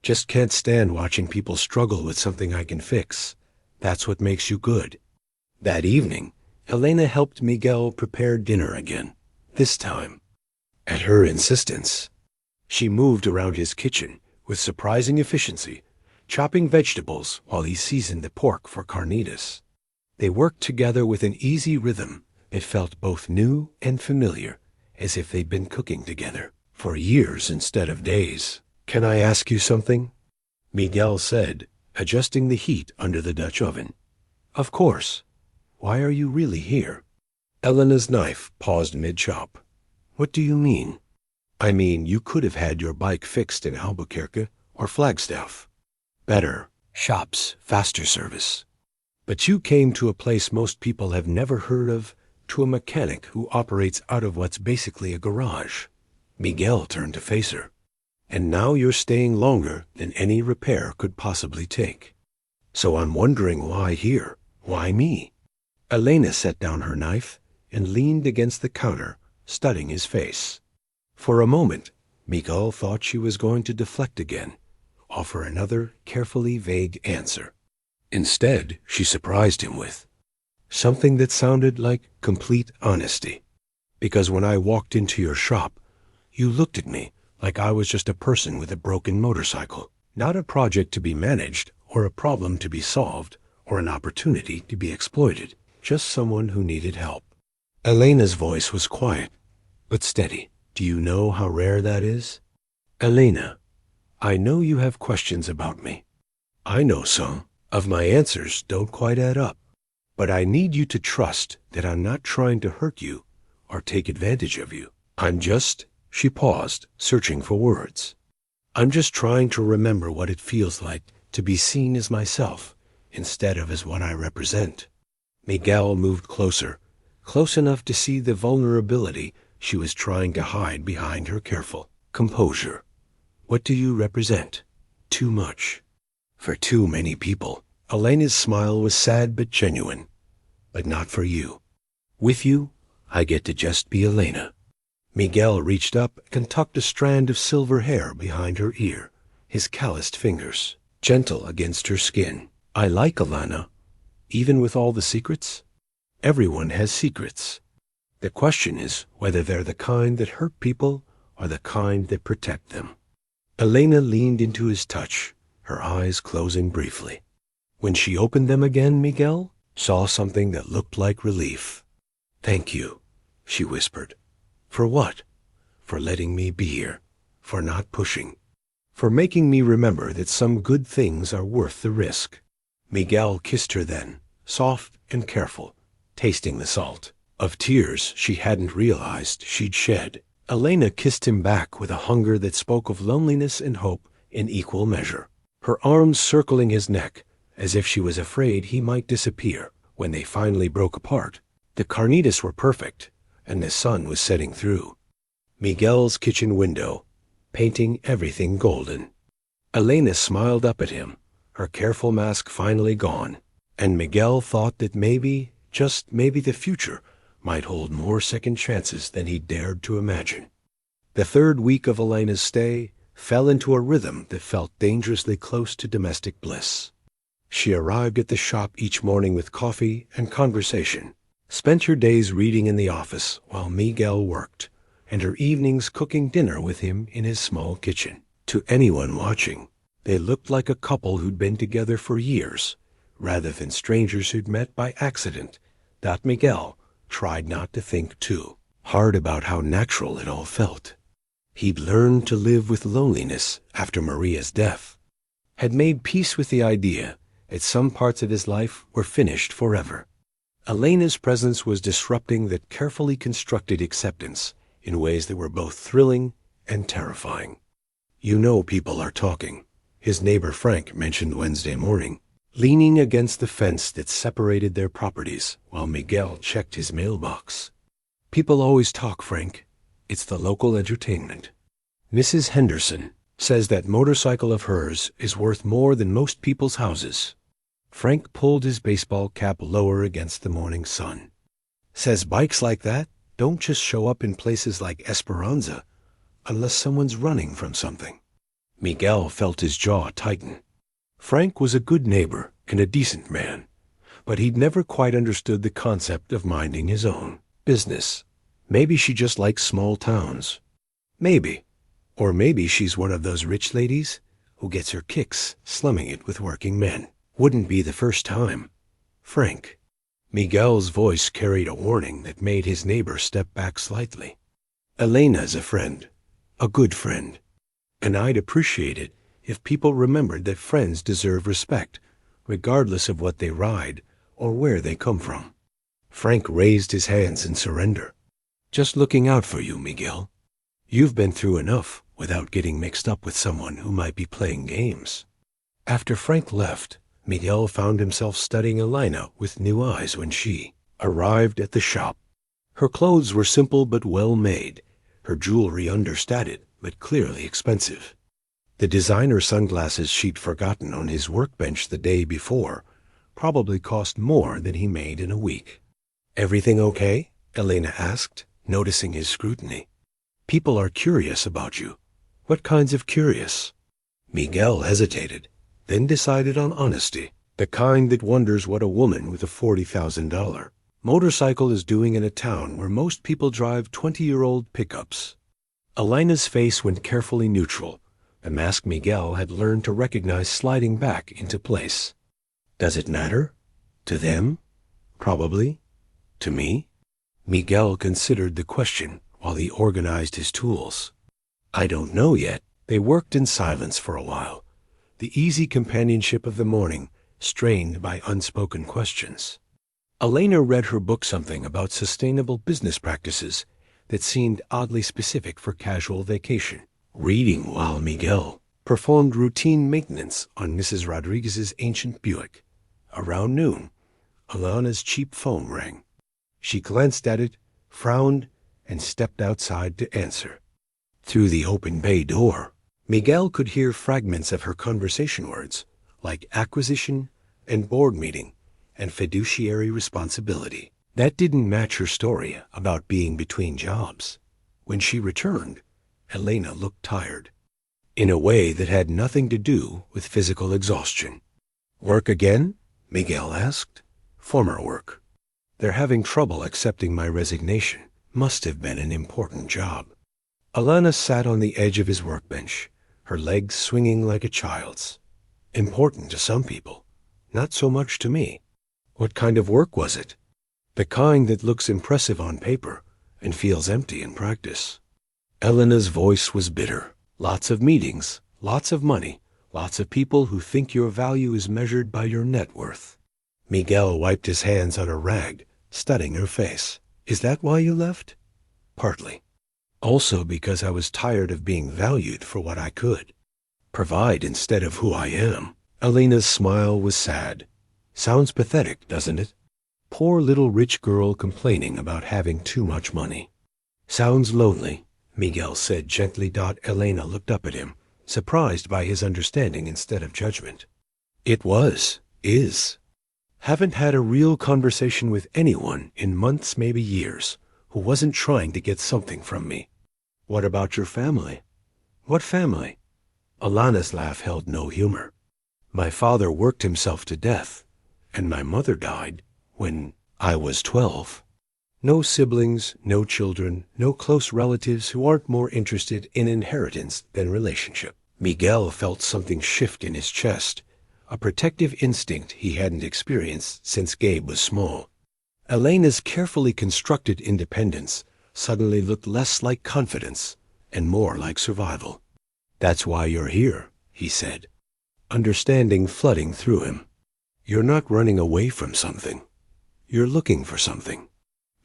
Just can't stand watching people struggle with something I can fix. That's what makes you good. That evening, Elena helped Miguel prepare dinner again, this time at her insistence. She moved around his kitchen with surprising efficiency, chopping vegetables while he seasoned the pork for carnitas. They worked together with an easy rhythm. It felt both new and familiar, as if they'd been cooking together for years instead of days. Can I ask you something? Miguel said, adjusting the heat under the Dutch oven. Of course. Why are you really here? Elena's knife paused mid-chop. What do you mean? I mean, you could have had your bike fixed in Albuquerque or Flagstaff. Better shops, faster service. But you came to a place most people have never heard of, to a mechanic who operates out of what's basically a garage. Miguel turned to face her. And now you're staying longer than any repair could possibly take. So I'm wondering why here? Why me? Elena set down her knife and leaned against the counter, studying his face. For a moment, Miguel thought she was going to deflect again, offer another carefully vague answer. Instead, she surprised him with something that sounded like complete honesty. Because when I walked into your shop, you looked at me like I was just a person with a broken motorcycle, not a project to be managed, or a problem to be solved, or an opportunity to be exploited, just someone who needed help. Elena's voice was quiet, but steady. Do you know how rare that is? Elena, I know you have questions about me. I know some of my answers don't quite add up, but I need you to trust that I'm not trying to hurt you or take advantage of you. She paused, searching for words. I'm just trying to remember what it feels like to be seen as myself instead of as what I represent. Miguel moved closer, close enough to see the vulnerability she was trying to hide behind her careful composure. What do you represent? Too much. For too many people. Elena's smile was sad but genuine. But not for you. With you, I get to just be Elena. Miguel reached up and tucked a strand of silver hair behind her ear, his calloused fingers gentle against her skin. I like Elena, even with all the secrets. Everyone has secrets. The question is whether they're the kind that hurt people or the kind that protect them. Elena leaned into his touch, her eyes closing briefly. When she opened them again, Miguel saw something that looked like relief. Thank you, she whispered. For what? For letting me be here, for not pushing, for making me remember that some good things are worth the risk. Miguel kissed her then, soft and careful, tasting the salt of tears she hadn't realized she'd shed. Elena kissed him back with a hunger that spoke of loneliness and hope in equal measure, her arms circling his neck as if she was afraid he might disappear. When they finally broke apart, the carnitas were perfect, and the sun was setting through Miguel's kitchen window, painting everything golden. Elena smiled up at him, her careful mask finally gone, and Miguel thought that maybe, just maybe, the future might hold more second chances than he dared to imagine. The third week of Elena's stay fell into a rhythm that felt dangerously close to domestic bliss. She arrived at the shop each morning with coffee and conversation, spent her days reading in the office while Miguel worked, and her evenings cooking dinner with him in his small kitchen. To anyone watching, they looked like a couple who'd been together for years, rather than strangers who'd met by accident. That Miguel tried not to think too hard about how natural it all felt. He'd learned to live with loneliness after Maria's death, had made peace with the idea that some parts of his life were finished forever. Elena's presence was disrupting that carefully constructed acceptance in ways that were both thrilling and terrifying. You know people are talking, his neighbor Frank mentioned Wednesday morning, leaning against the fence that separated their properties while Miguel checked his mailbox. People always talk, Frank. It's the local entertainment. Mrs. Henderson says that motorcycle of hers is worth more than most people's houses. Frank pulled his baseball cap lower against the morning sun. Says bikes like that don't just show up in places like Esperanza unless someone's running from something. Miguel felt his jaw tighten. Frank was a good neighbor and a decent man, but he'd never quite understood the concept of minding his own business. Maybe she just likes small towns. Maybe. Or maybe she's one of those rich ladies who gets her kicks slumming it with working men. Wouldn't be the first time. Frank. Miguel's voice carried a warning that made his neighbor step back slightly. Elena's a friend, a good friend, and I'd appreciate it if people remembered that friends deserve respect, regardless of what they ride or where they come from. Frank raised his hands in surrender. Just looking out for you, Miguel. You've been through enough without getting mixed up with someone who might be playing games. After Frank left, Miguel found himself studying Elena with new eyes when she arrived at the shop. Her clothes were simple but well made, her jewelry understated but clearly expensive. The designer sunglasses she'd forgotten on his workbench the day before probably cost more than he made in a week. Everything okay? Elena asked, noticing his scrutiny. People are curious about you. What kinds of curious? Miguel hesitated, then decided on honesty, the kind that wonders what a woman with a $40,000 motorcycle is doing in a town where most people drive 20-year-old pickups. Elena's face went carefully neutral, a mask Miguel had learned to recognize sliding back into place. Does it matter? To them? Probably. To me? Miguel considered the question while he organized his tools. I don't know yet. They worked in silence for a while, the easy companionship of the morning strained by unspoken questions. Elena read her book something about sustainable business practices that seemed oddly specific for casual vacation, reading while Miguel performed routine maintenance on Mrs. Rodriguez's ancient Buick. Around noon, Elena's cheap phone rang. She glanced at it, frowned, and stepped outside to answer. Through the open bay door, Miguel could hear fragments of her conversation words, like acquisition and board meeting and fiduciary responsibility. That didn't match her story about being between jobs. When she returned, Elena looked tired, in a way that had nothing to do with physical exhaustion. "Work again?" Miguel asked. "Former work. They're having trouble accepting my resignation. Must have been an important job." Elena sat on the edge of his workbench, her legs swinging like a child's. "Important to some people, not so much to me." "What kind of work was it?" "The kind that looks impressive on paper and feels empty in practice." Elena's voice was bitter. "Lots of meetings, lots of money, lots of people who think your value is measured by your net worth." Miguel wiped his hands on a rag, studying her face. "Is that why you left?" "Partly. Also because I was tired of being valued for what I could provide instead of who I am." Elena's smile was sad. "Sounds pathetic, doesn't it? Poor little rich girl complaining about having too much money." "Sounds lonely," Miguel said gently. Elena looked up at him, surprised by his understanding instead of judgment. "It is. Haven't had a real conversation with anyone in months, maybe years, who wasn't trying to get something from me." "What about your family?" "What family?" Alana's laugh held no humor. "My father worked himself to death, and my mother died when I was 12. No siblings, no children, no close relatives who aren't more interested in inheritance than relationship." Miguel felt something shift in his chest, a protective instinct he hadn't experienced since Gabe was small. Elena's carefully constructed independence suddenly looked less like confidence and more like survival. "That's why you're here," he said, understanding flooding through him. "You're not running away from something. You're looking for something."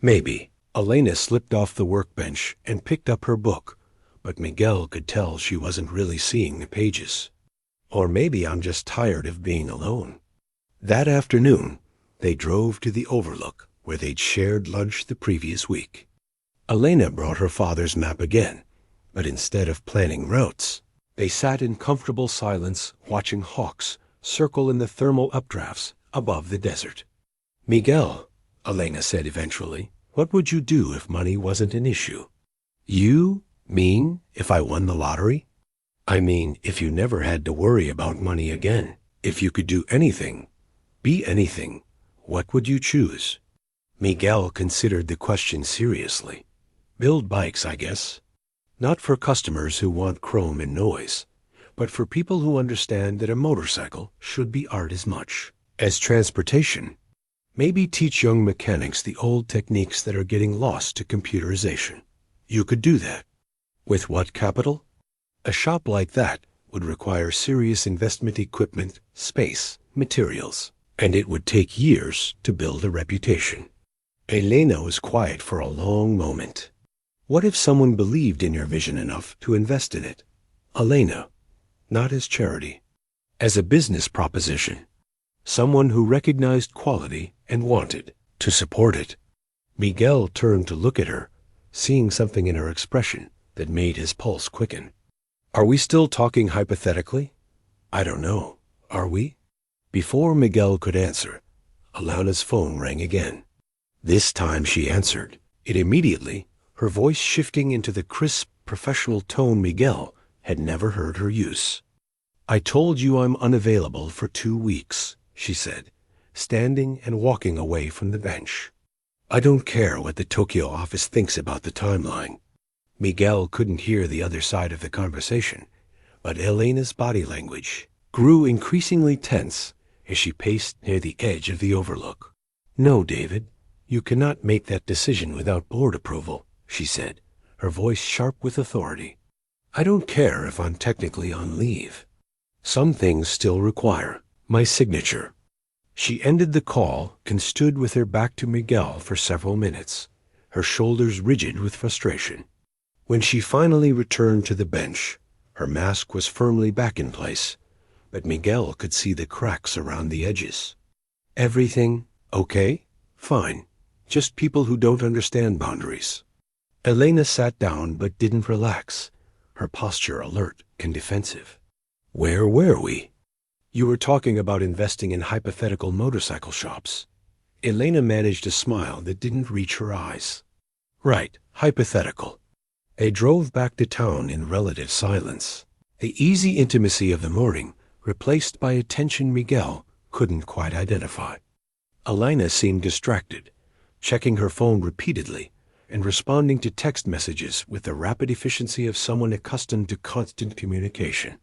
"Maybe." Elena slipped off the workbench and picked up her book, but Miguel could tell she wasn't really seeing the pages. "Or maybe I'm just tired of being alone." That afternoon, they drove to the Overlook where they'd shared lunch the previous week. Elena brought her father's map again, but instead of planning routes, they sat in comfortable silence watching hawks circle in the thermal updrafts above the desert. "Miguel," Elena said eventually, "what would you do if money wasn't an issue?" "You mean if I won the lottery?" "I mean if you never had to worry about money again. If you could do anything, be anything, what would you choose?" Miguel considered the question seriously. "Build bikes, I guess. Not for customers who want chrome and noise, but for people who understand that a motorcycle should be art as much as transportation. Maybe teach young mechanics the old techniques that are getting lost to computerization." "You could do that." "With what capital?" "A shop like that would require serious investment equipment, space, materials, and it would take years to build a reputation." Elena was quiet for a long moment. "What if someone believed in your vision enough to invest in it?" "Elena, not as charity. As a business proposition. Someone who recognized quality and wanted to support it." Miguel turned to look at her, seeing something in her expression that made his pulse quicken. "Are we still talking hypothetically?" "I don't know. Are we?" Before Miguel could answer, Alana's phone rang again. This time she answered it immediately, her voice shifting into the crisp, professional tone Miguel had never heard her use. "I told you I'm unavailable for 2 weeks," she said, standing and walking away from the bench. "I don't care what the Tokyo office thinks about the timeline." Miguel couldn't hear the other side of the conversation, but Elena's body language grew increasingly tense as she paced near the edge of the Overlook. "No, David, you cannot make that decision without board approval," she said, her voice sharp with authority. "I don't care if I'm technically on leave. Some things still require my signature." She ended the call and stood with her back to Miguel for several minutes, her shoulders rigid with frustration. When she finally returned to the bench, her mask was firmly back in place, but Miguel could see the cracks around the edges. "Everything okay?" "Fine. Just people who don't understand boundaries." Elena sat down but didn't relax, her posture alert and defensive. "Where were we?" "You were talking about investing in hypothetical motorcycle shops." Elena managed a smile that didn't reach her eyes. "Right, hypothetical. They drove back to town in relative silence. The easy intimacy of the morning replaced by a tension Miguel couldn't quite identify. Elena seemed distracted, checking her phone repeatedly and responding to text messages with the rapid efficiency of someone accustomed to constant communication.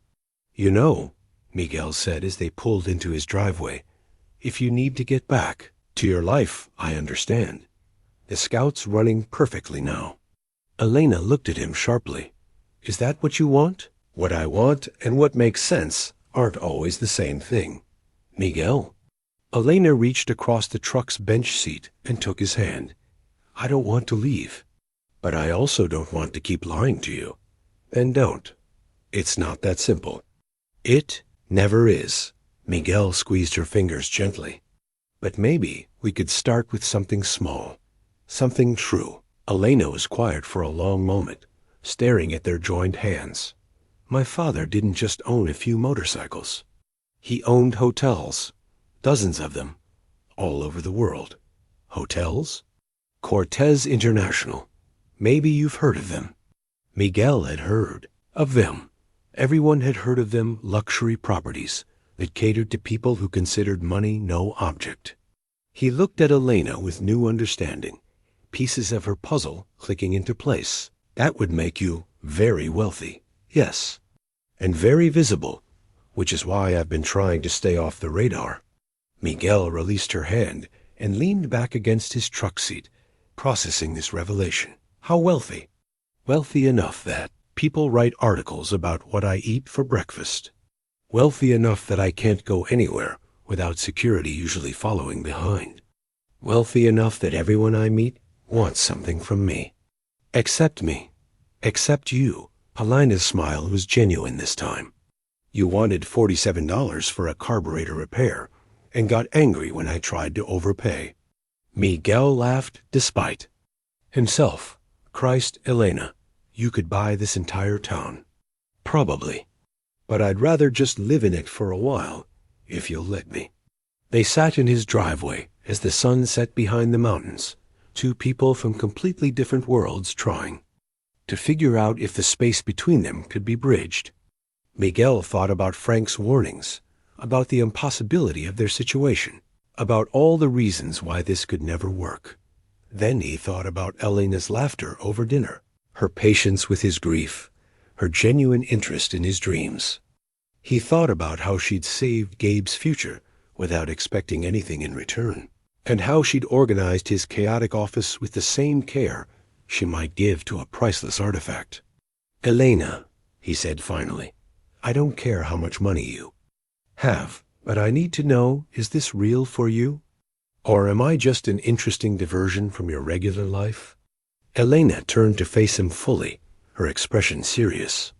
"You know," Miguel said as they pulled into his driveway, "if you need to get back to your life, I understand. The scout's running perfectly now." Elena looked at him sharply. "Is that what you want?" "What I want and what makes sense aren't always the same thing, Miguel." Elena reached across the truck's bench seat and took his hand. "I don't want to leave, but I also don't want to keep lying to you." "Then don't. It's not that simple." "It never is." Miguel squeezed her fingers gently. "But maybe we could start with something small, something true." Elena was quiet for a long moment, staring at their joined hands. "My father didn't just own a few motorcycles. He owned hotels, dozens of them, all over the world." "Hotels?" "Cortez International. Maybe you've heard of them." Miguel had heard of them. Everyone had heard of them, luxury properties that catered to people who considered money no object. He looked at Elena with new understanding, pieces of her puzzle clicking into place. "That would make you very wealthy." "Yes, and very visible, which is why I've been trying to stay off the radar." Miguel released her hand and leaned back against his truck seat, processing this revelation. "How wealthy?" "Wealthy enough that people write articles about what I eat for breakfast. Wealthy enough that I can't go anywhere without security usually following behind. Wealthy enough that everyone I meet wants something from me. Except me. Except you." Elena's smile was genuine this time. "You wanted $47 for a carburetor repair and got angry when I tried to overpay." Miguel laughed despite himself. "Christ, Elena, you could buy this entire town." "Probably. But I'd rather just live in it for a while, if you'll let me." They sat in his driveway as the sun set behind the mountains, two people from completely different worlds trying to figure out if the space between them could be bridged. Miguel thought about Frank's warnings, about the impossibility of their situation, about all the reasons why this could never work. Then he thought about Elena's laughter over dinner, her patience with his grief, her genuine interest in his dreams. He thought about how she'd saved Gabe's future without expecting anything in return, and how she'd organized his chaotic office with the same care she might give to a priceless artifact. "Elena," he said finally, "I don't care how much money you have, but I need to know, is this real for you? Or am I just an interesting diversion from your regular life?" Elena turned to face him fully, her expression serious.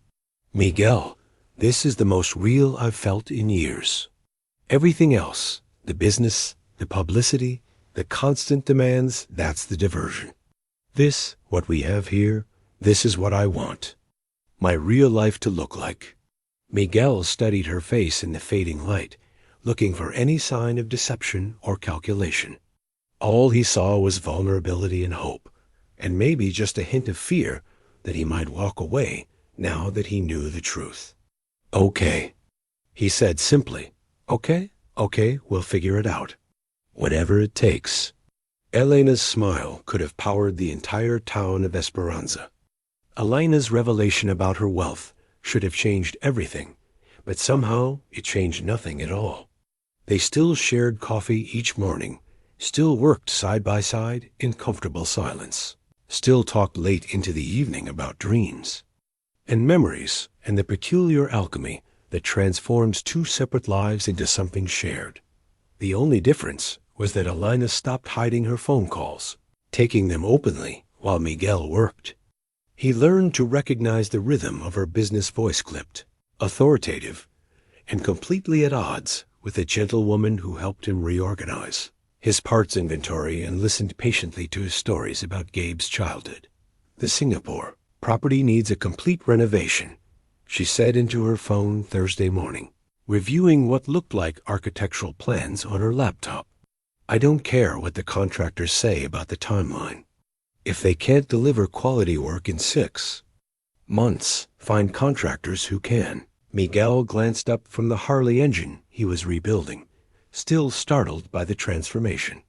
"Miguel, this is the most real I've felt in years. Everything else, the business, the publicity, the constant demands, that's the diversion. This, what we have here, this is what I want my real life to look like." Miguel studied her face in the fading light, looking for any sign of deception or calculation. All he saw was vulnerability and hope, and maybe just a hint of fear that he might walk away now that he knew the truth. "Okay," he said simply. "Okay, we'll figure it out. Whatever it takes." Elena's smile could have powered the entire town of Esperanza. Elena's revelation about her wealth should have changed everything, but somehow it changed nothing at all. They still shared coffee each morning, still worked side by side in comfortable silence, still talked late into the evening about dreams and memories and the peculiar alchemy that transforms two separate lives into something shared. The only difference was that Elena stopped hiding her phone calls, taking them openly while Miguel worked. He learned to recognize the rhythm of her business voice clipped, authoritative, and completely at odds with the gentlewoman who helped him reorganize his parts inventory and listened patiently to his stories about Gabe's childhood. "The Singapore property needs a complete renovation," she said into her phone Thursday morning, reviewing what looked like architectural plans on her laptop. "I don't care what the contractors say about the timeline. If they can't deliver quality work in 6 months, find contractors who can. Miguel glanced up from the Harley engine he was rebuilding, still startled by the transformation.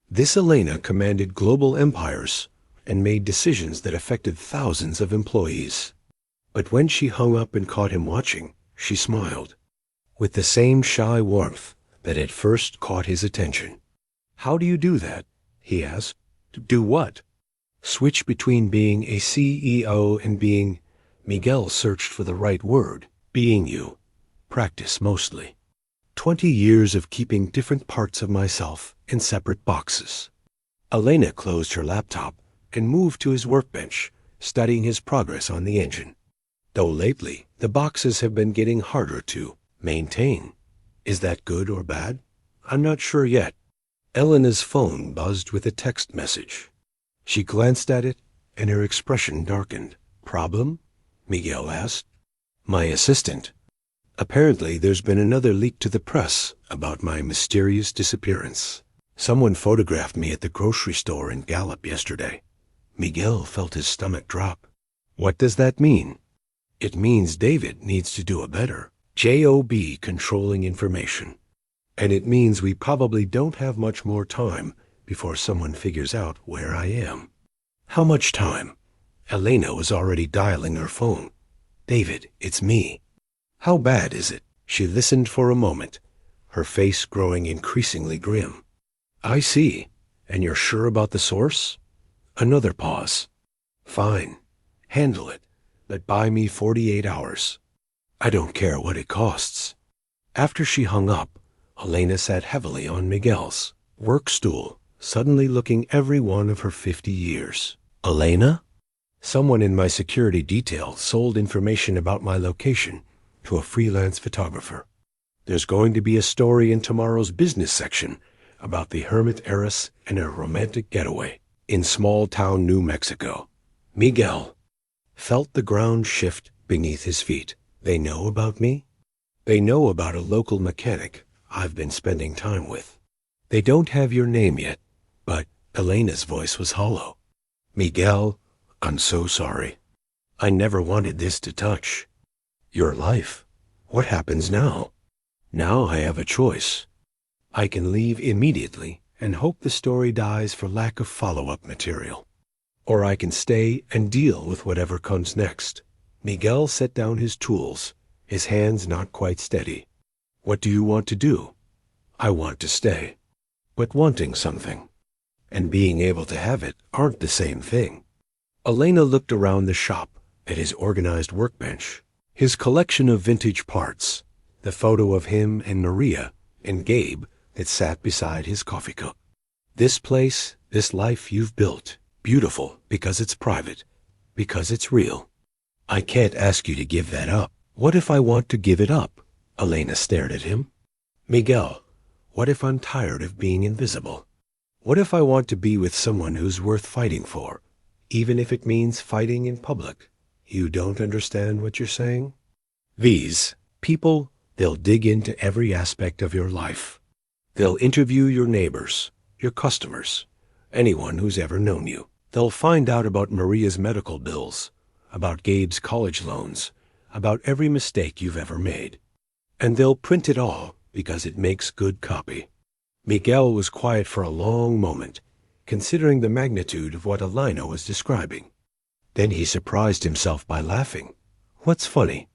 This Elena commanded global empires and made decisions that affected thousands of employees. But when she hung up and caught him watching, she smiled, with the same shy warmth that had first caught his attention. "How do you do that?" he asked. "Do what?" "Switch between being a CEO and being—" Miguel searched for the right word. "Being you. Practice mostly. 20 years of keeping different parts of myself in separate boxes." Elena closed her laptop and moved to his workbench, studying his progress on the engine. Though lately, the boxes have been getting harder to maintain. Is that good or bad? I'm not sure yet. Elena's phone buzzed with a text message. She glanced at it, and her expression darkened. "Problem?" Miguel asked. "My assistant. Apparently there's been another leak to the press about my mysterious disappearance. Someone photographed me at the grocery store in Gallup yesterday." Miguel felt his stomach drop. "What does that mean?" "It means David needs to do a better job controlling information. And it means we probably don't have much more time before someone figures out where I am." "How much time?" Elena was already dialing her phone. "David, it's me." "How bad is it?" She listened for a moment, her face growing increasingly grim. "I see. And you're sure about the source?" Another pause. "Fine. Handle it. But buy me 48 hours. I don't care what it costs." After she hung up, Elena sat heavily on Miguel's work stool, suddenly looking every one of her 50 years. "Elena? Someone in my security detail sold information about my location to a freelance photographer. There's going to be a story in tomorrow's business section about the hermit heiress and her romantic getaway in small-town New Mexico." Miguel felt the ground shift beneath his feet. "They know about me? They know about a local mechanic I've been spending time with. They don't have your name yet, but—" Elena's voice was hollow. "Miguel, I'm so sorry. I never wanted this to touch your life. What happens now?" "Now I have a choice. I can leave immediately and hope the story dies for lack of follow-up material. Or I can stay and deal with whatever comes next." Miguel set down his tools, his hands not quite steady. "What do you want to do?" "I want to stay. But wanting something and being able to have it aren't the same thing." Elena looked around the shop at his organized workbench, his collection of vintage parts, the photo of him and Maria and Gabe that sat beside his coffee cup. "This place, this life you've built, beautiful because it's private, because it's real. I can't ask you to give that up." "What if I want to give it up?" Elena stared at him. "Miguel, what if I'm tired of being invisible? What if I want to be with someone who's worth fighting for, even if it means fighting in public?" "You don't understand what you're saying?" "These people, they'll dig into every aspect of your life. They'll interview your neighbors, your customers, anyone who's ever known you. They'll find out about Maria's medical bills, about Gabe's college loans, about every mistake you've ever made. And they'll print it all because it makes good copy." Miguel was quiet for a long moment, considering the magnitude of what Elena was describing. Then he surprised himself by laughing. "What's funny?"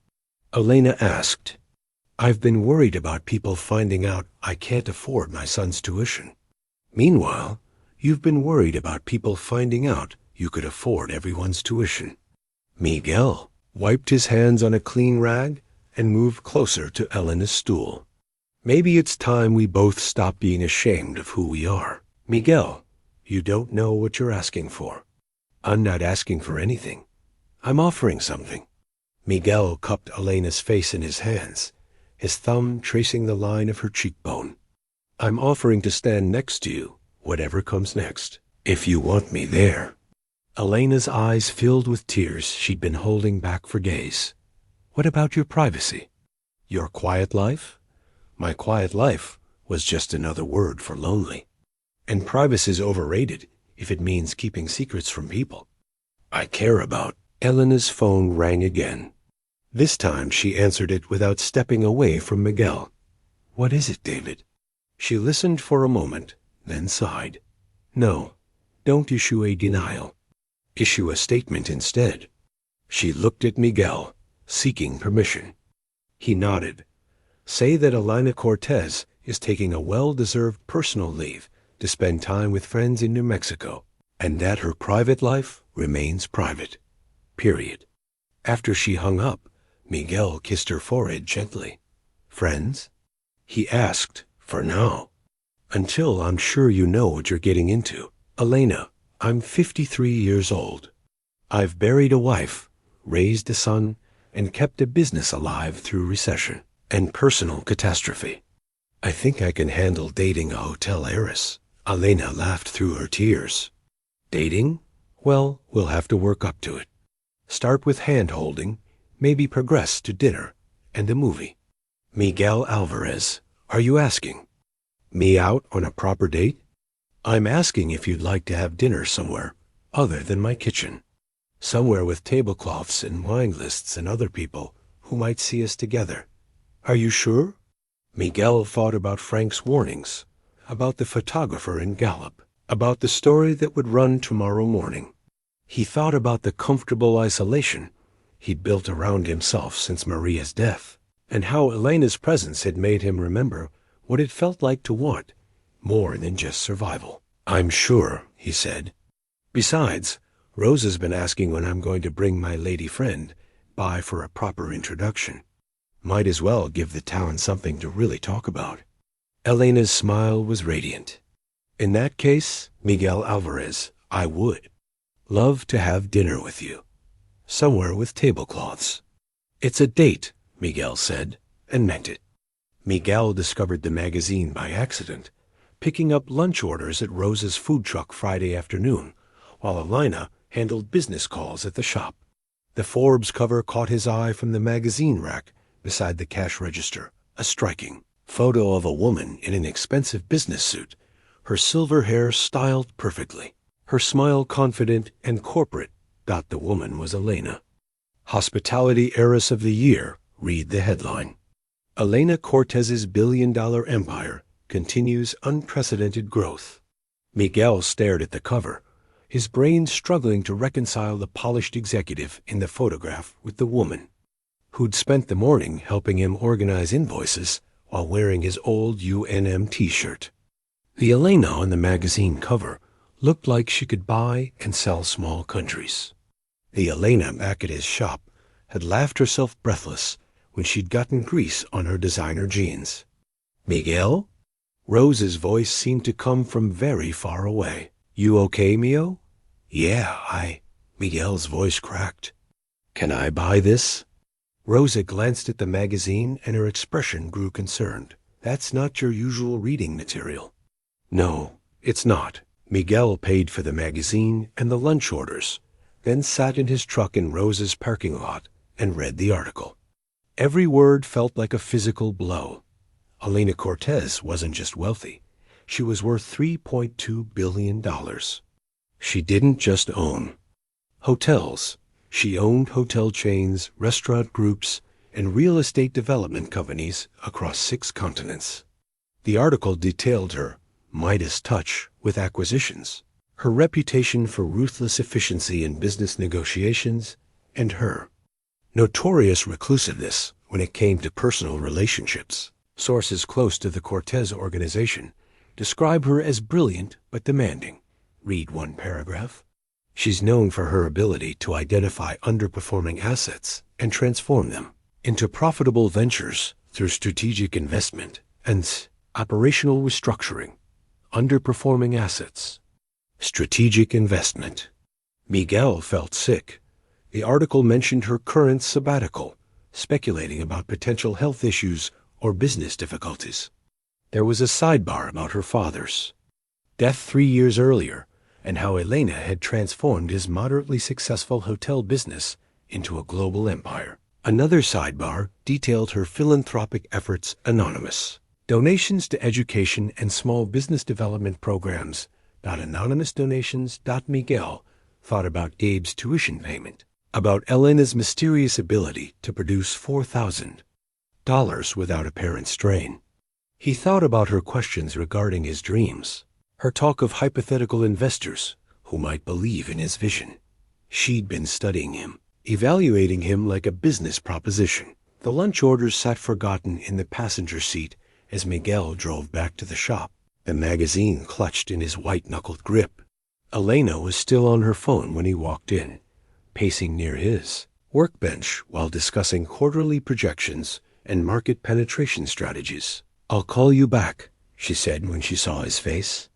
Elena asked. "I've been worried about people finding out I can't afford my son's tuition. Meanwhile, you've been worried about people finding out you could afford everyone's tuition." Miguel wiped his hands on a clean rag and moved closer to Elena's stool. "Maybe it's time we both stop being ashamed of who we are." "Miguel, you don't know what you're asking for." "I'm not asking for anything. I'm offering something." Miguel cupped Elena's face in his hands, his thumb tracing the line of her cheekbone. "I'm offering to stand next to you, whatever comes next, if you want me there." Elena's eyes filled with tears she'd been holding back for days. "What about your privacy? Your quiet life?" "My quiet life was just another word for lonely. And privacy's overrated if it means keeping secrets from people I care about. Elena's phone rang again. This time she answered it without stepping away from Miguel. What is it, David? She listened for a moment, then sighed. No, don't issue a denial. Issue a statement instead. She looked at Miguel, seeking permission. He nodded. Say that Elena Cortez is taking a well-deserved personal leave to spend time with friends in New Mexico, and that her private life remains private. Period. After she hung up, Miguel kissed her forehead gently. Friends? He asked, for now. Until I'm sure you know what you're getting into. Elena, I'm 53 years old. I've buried a wife, raised a son, and kept a business alive through recession and personal catastrophe. I think I can handle dating a hotel heiress. Elena laughed through her tears. Dating? Well, we'll have to work up to it. Start with hand-holding, maybe progress to dinner and a movie. Miguel Alvarez, are you asking? Me out on a proper date? I'm asking if you'd like to have dinner somewhere other than my kitchen. Somewhere with tablecloths and wine lists and other people who might see us together. Are you sure? Miguel thought about Frank's warnings, about the photographer in Gallup, about the story that would run tomorrow morning. He thought about the comfortable isolation he'd built around himself since Maria's death, and how Elena's presence had made him remember what it felt like to want more than just survival. I'm sure, he said. Besides, Rose has been asking when I'm going to bring my lady friend by for a proper introduction. Might as well give the town something to really talk about. Elena's smile was radiant. In that case, Miguel Alvarez, I would love to have dinner with you. Somewhere with tablecloths. It's a date, Miguel said, and meant it. Miguel discovered the magazine by accident, picking up lunch orders at Rose's food truck Friday afternoon, while Elena handled business calls at the shop. The Forbes cover caught his eye from the magazine rack beside the cash register, a striking photo of a woman in an expensive business suit, her silver hair styled perfectly, her smile confident and corporate. The woman was Elena. Hospitality Heiress of the Year, read the headline. Elena Cortez's billion-dollar empire continues unprecedented growth. Miguel stared at the cover, his brain struggling to reconcile the polished executive in the photograph with the woman, who'd spent the morning helping him organize invoices while wearing his old UNM t-shirt. The Elena on the magazine cover looked like she could buy and sell small countries. The Elena back at his shop had laughed herself breathless when she'd gotten grease on her designer jeans. Miguel? Rose's voice seemed to come from very far away. You okay, Mio? Yeah, Miguel's voice cracked. Can I buy this? Rosa glanced at the magazine and her expression grew concerned. That's not your usual reading material. No, it's not. Miguel paid for the magazine and the lunch orders, then sat in his truck in Rosa's parking lot and read the article. Every word felt like a physical blow. Elena Cortez wasn't just wealthy. She was worth $3.2 billion. She didn't just own hotels. She owned hotel chains, restaurant groups, and real estate development companies across 6 continents. The article detailed her Midas touch with acquisitions, her reputation for ruthless efficiency in business negotiations, and her notorious reclusiveness when it came to personal relationships. Sources close to the Cortez organization describe her as brilliant but demanding. Read one paragraph. She's known for her ability to identify underperforming assets and transform them into profitable ventures through strategic investment and operational restructuring. Underperforming assets. Strategic investment. Miguel felt sick. The article mentioned her current sabbatical, speculating about potential health issues or business difficulties. There was a sidebar about her father's death 3 years earlier, and how Elena had transformed his moderately successful hotel business into a global empire. Another sidebar detailed her philanthropic efforts anonymous. Donations to education and small business development programs .anonymous donations. Miguel thought about Gabe's tuition payment, about Elena's mysterious ability to produce $4,000 without apparent strain. He thought about her questions regarding his dreams, her talk of hypothetical investors who might believe in his vision. She'd been studying him, evaluating him like a business proposition. The lunch orders sat forgotten in the passenger seat as Miguel drove back to the shop, the magazine clutched in his white-knuckled grip. Elena was still on her phone when he walked in, pacing near his workbench while discussing quarterly projections and market penetration strategies. "I'll call you back," she said when she saw his face.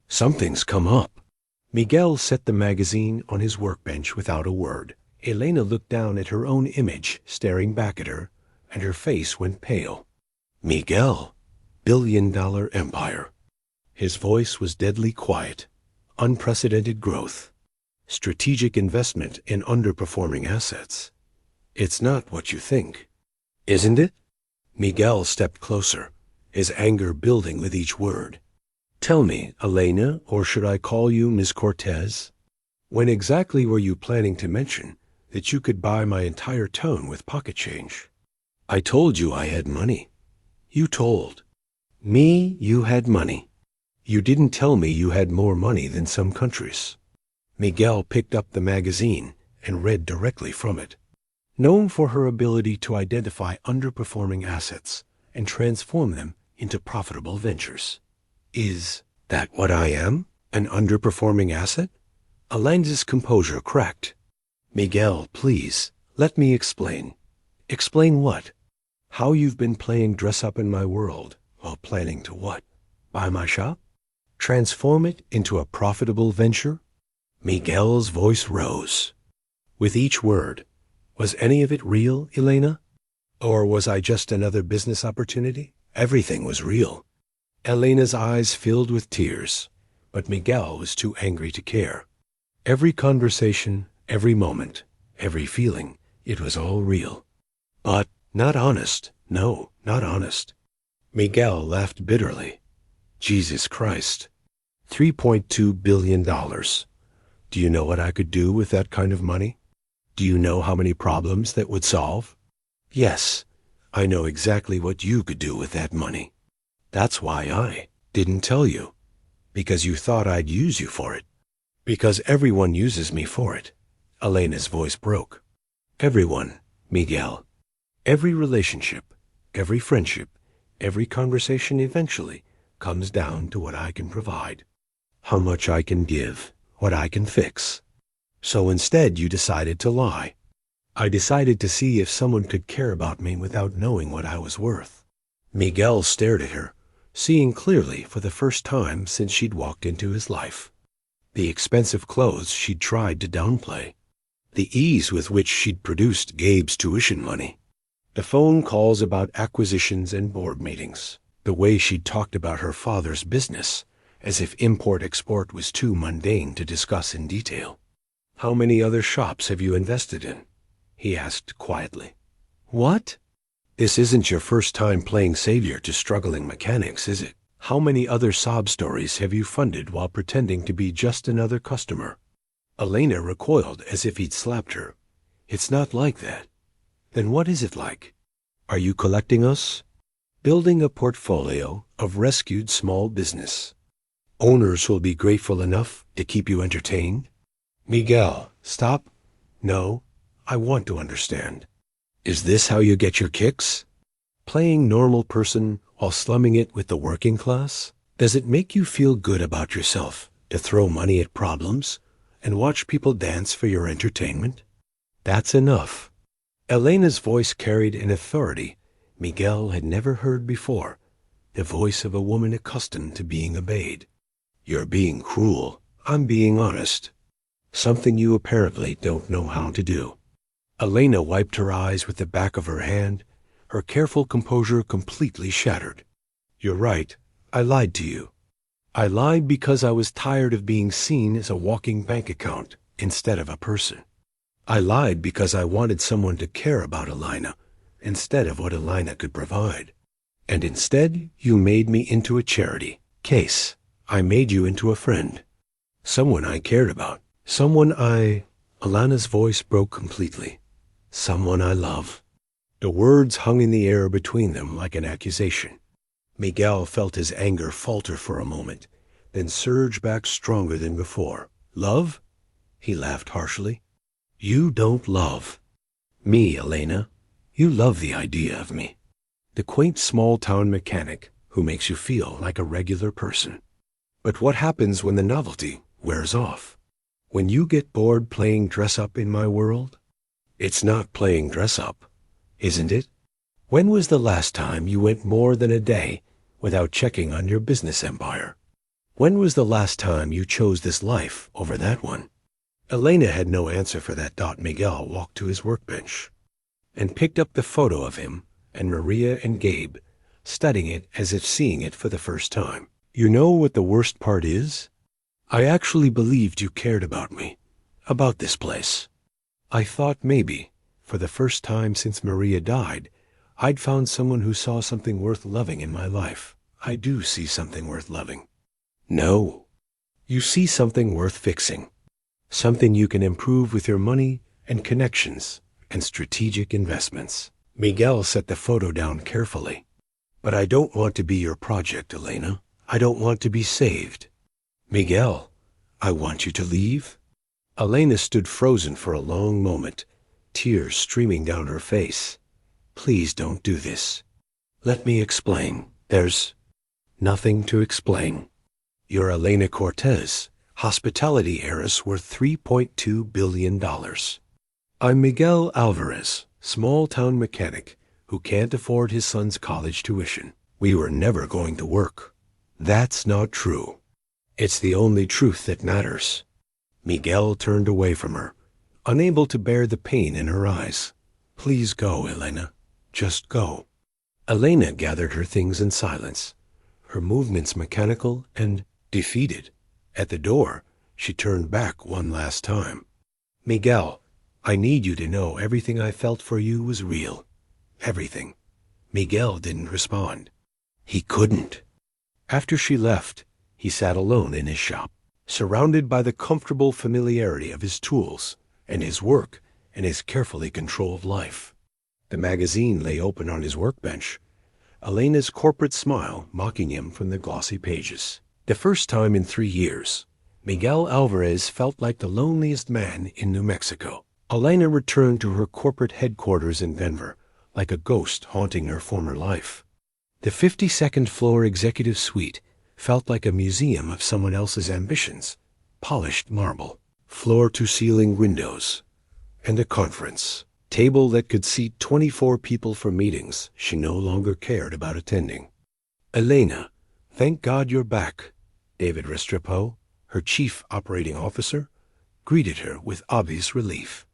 "Something's come up." Miguel set the magazine on his workbench without a word. Elena looked down at her own image staring back at her, and her face went pale. "Miguel, billion-dollar empire." His voice was deadly quiet. Unprecedented growth. Strategic investment in underperforming assets. "It's not what you think." "Isn't it?" Miguel stepped closer, his anger building with each word. "Tell me, Elena, or should I call you Miss Cortez? When exactly were you planning to mention that you could buy my entire town with pocket change?" "I told you I had money." "You told me you had money. You didn't tell me you had more money than some countries." Miguel picked up the magazine and read directly from it. Known for her ability to identify underperforming assets and transform them into profitable ventures. "Is that what I am? An underperforming asset?" Elena's composure cracked. "Miguel, please, let me explain." "Explain what?" "How you've been playing dress up in my world while planning to what? Buy my shop? Transform it into a profitable venture?" Miguel's voice rose. With each word, "Was any of it real, Elena? Or was I just another business opportunity?" "Everything was real." Elena's eyes filled with tears, but Miguel was too angry to care. Every conversation, every moment, every feeling, it was all real. But not honest. No, not honest. Miguel laughed bitterly. Jesus Christ. $3.2 billion. Do you know what I could do with that kind of money? Do you know how many problems that would solve? Yes, I know exactly what you could do with that money. That's why I didn't tell you. Because you thought I'd use you for it. Because everyone uses me for it. Elena's voice broke. Everyone, Miguel. Every relationship, every friendship, every conversation eventually comes down to what I can provide. How much I can give, what I can fix. So instead you decided to lie. I decided to see if someone could care about me without knowing what I was worth. Miguel stared at her, seeing clearly for the first time since she'd walked into his life. The expensive clothes she'd tried to downplay. The ease with which she'd produced Gabe's tuition money. The phone calls about acquisitions and board meetings. The way she'd talked about her father's business, as if import-export was too mundane to discuss in detail. "How many other shops have you invested in?" he asked quietly. "What?" "This isn't your first time playing savior to struggling mechanics, is it? How many other sob stories have you funded while pretending to be just another customer?" Elena recoiled as if he'd slapped her. "It's not like that." "Then what is it like? Are you collecting us?" "Building a portfolio of rescued small business. Owners who'll be grateful enough to keep you entertained." "Miguel, stop. No, I want to understand. Is this how you get your kicks? Playing normal person while slumming it with the working class? Does it make you feel good about yourself to throw money at problems and watch people dance for your entertainment? That's enough." Elena's voice carried an authority Miguel had never heard before, the voice of a woman accustomed to being obeyed. "You're being cruel. I'm being honest. Something you apparently don't know how to do." Elena wiped her eyes with the back of her hand, her careful composure completely shattered. "You're right. I lied to you. I lied because I was tired of being seen as a walking bank account instead of a person. I lied because I wanted someone to care about Elena instead of what Elena could provide. And instead, you made me into a charity case. I made you into a friend. Someone I cared about. Alana's voice broke completely. Someone I love. The words hung in the air between them like an accusation. Miguel felt his anger falter for a moment, then surge back stronger than before. Love? He laughed harshly. You don't love me, Elena. You love the idea of me. The quaint small-town mechanic who makes you feel like a regular person. But what happens when the novelty wears off? When you get bored playing dress-up in my world? It's not playing dress-up, isn't it? When was the last time you went more than a day without checking on your business empire? When was the last time you chose this life over that one? Elena had no answer for that. Miguel walked to his workbench and picked up the photo of him and Maria and Gabe, studying it as if seeing it for the first time. You know what the worst part is? I actually believed you cared about me, about this place. I thought maybe, for the first time since Maria died, I'd found someone who saw something worth loving in my life. I do see something worth loving. No. You see something worth fixing. Something you can improve with your money and connections and strategic investments. Miguel set the photo down carefully. But I don't want to be your project, Elena. I don't want to be saved. Miguel, I want you to leave. Elena stood frozen for a long moment, tears streaming down her face. Please don't do this. Let me explain. There's nothing to explain. You're Elena Cortez, hospitality heiress worth $3.2 billion. I'm Miguel Alvarez, small-town mechanic who can't afford his son's college tuition. We were never going to work. That's not true. It's the only truth that matters. Miguel turned away from her, unable to bear the pain in her eyes. Please go, Elena. Just go. Elena gathered her things in silence, her movements mechanical and defeated. At the door, she turned back one last time. Miguel, I need you to know everything I felt for you was real. Everything. Miguel didn't respond. He couldn't. After she left, he sat alone in his shop, surrounded by the comfortable familiarity of his tools and his work and his carefully controlled life. The magazine lay open on his workbench, Elena's corporate smile mocking him from the glossy pages. The first time in 3 years, Miguel Alvarez felt like the loneliest man in New Mexico. Elena returned to her corporate headquarters in Denver, like a ghost haunting her former life. The 52nd floor executive suite felt like a museum of someone else's ambitions, polished marble, floor-to-ceiling windows, and a conference table that could seat 24 people for meetings she no longer cared about attending. Elena, thank God you're back. David Restrepo, her chief operating officer, greeted her with obvious relief.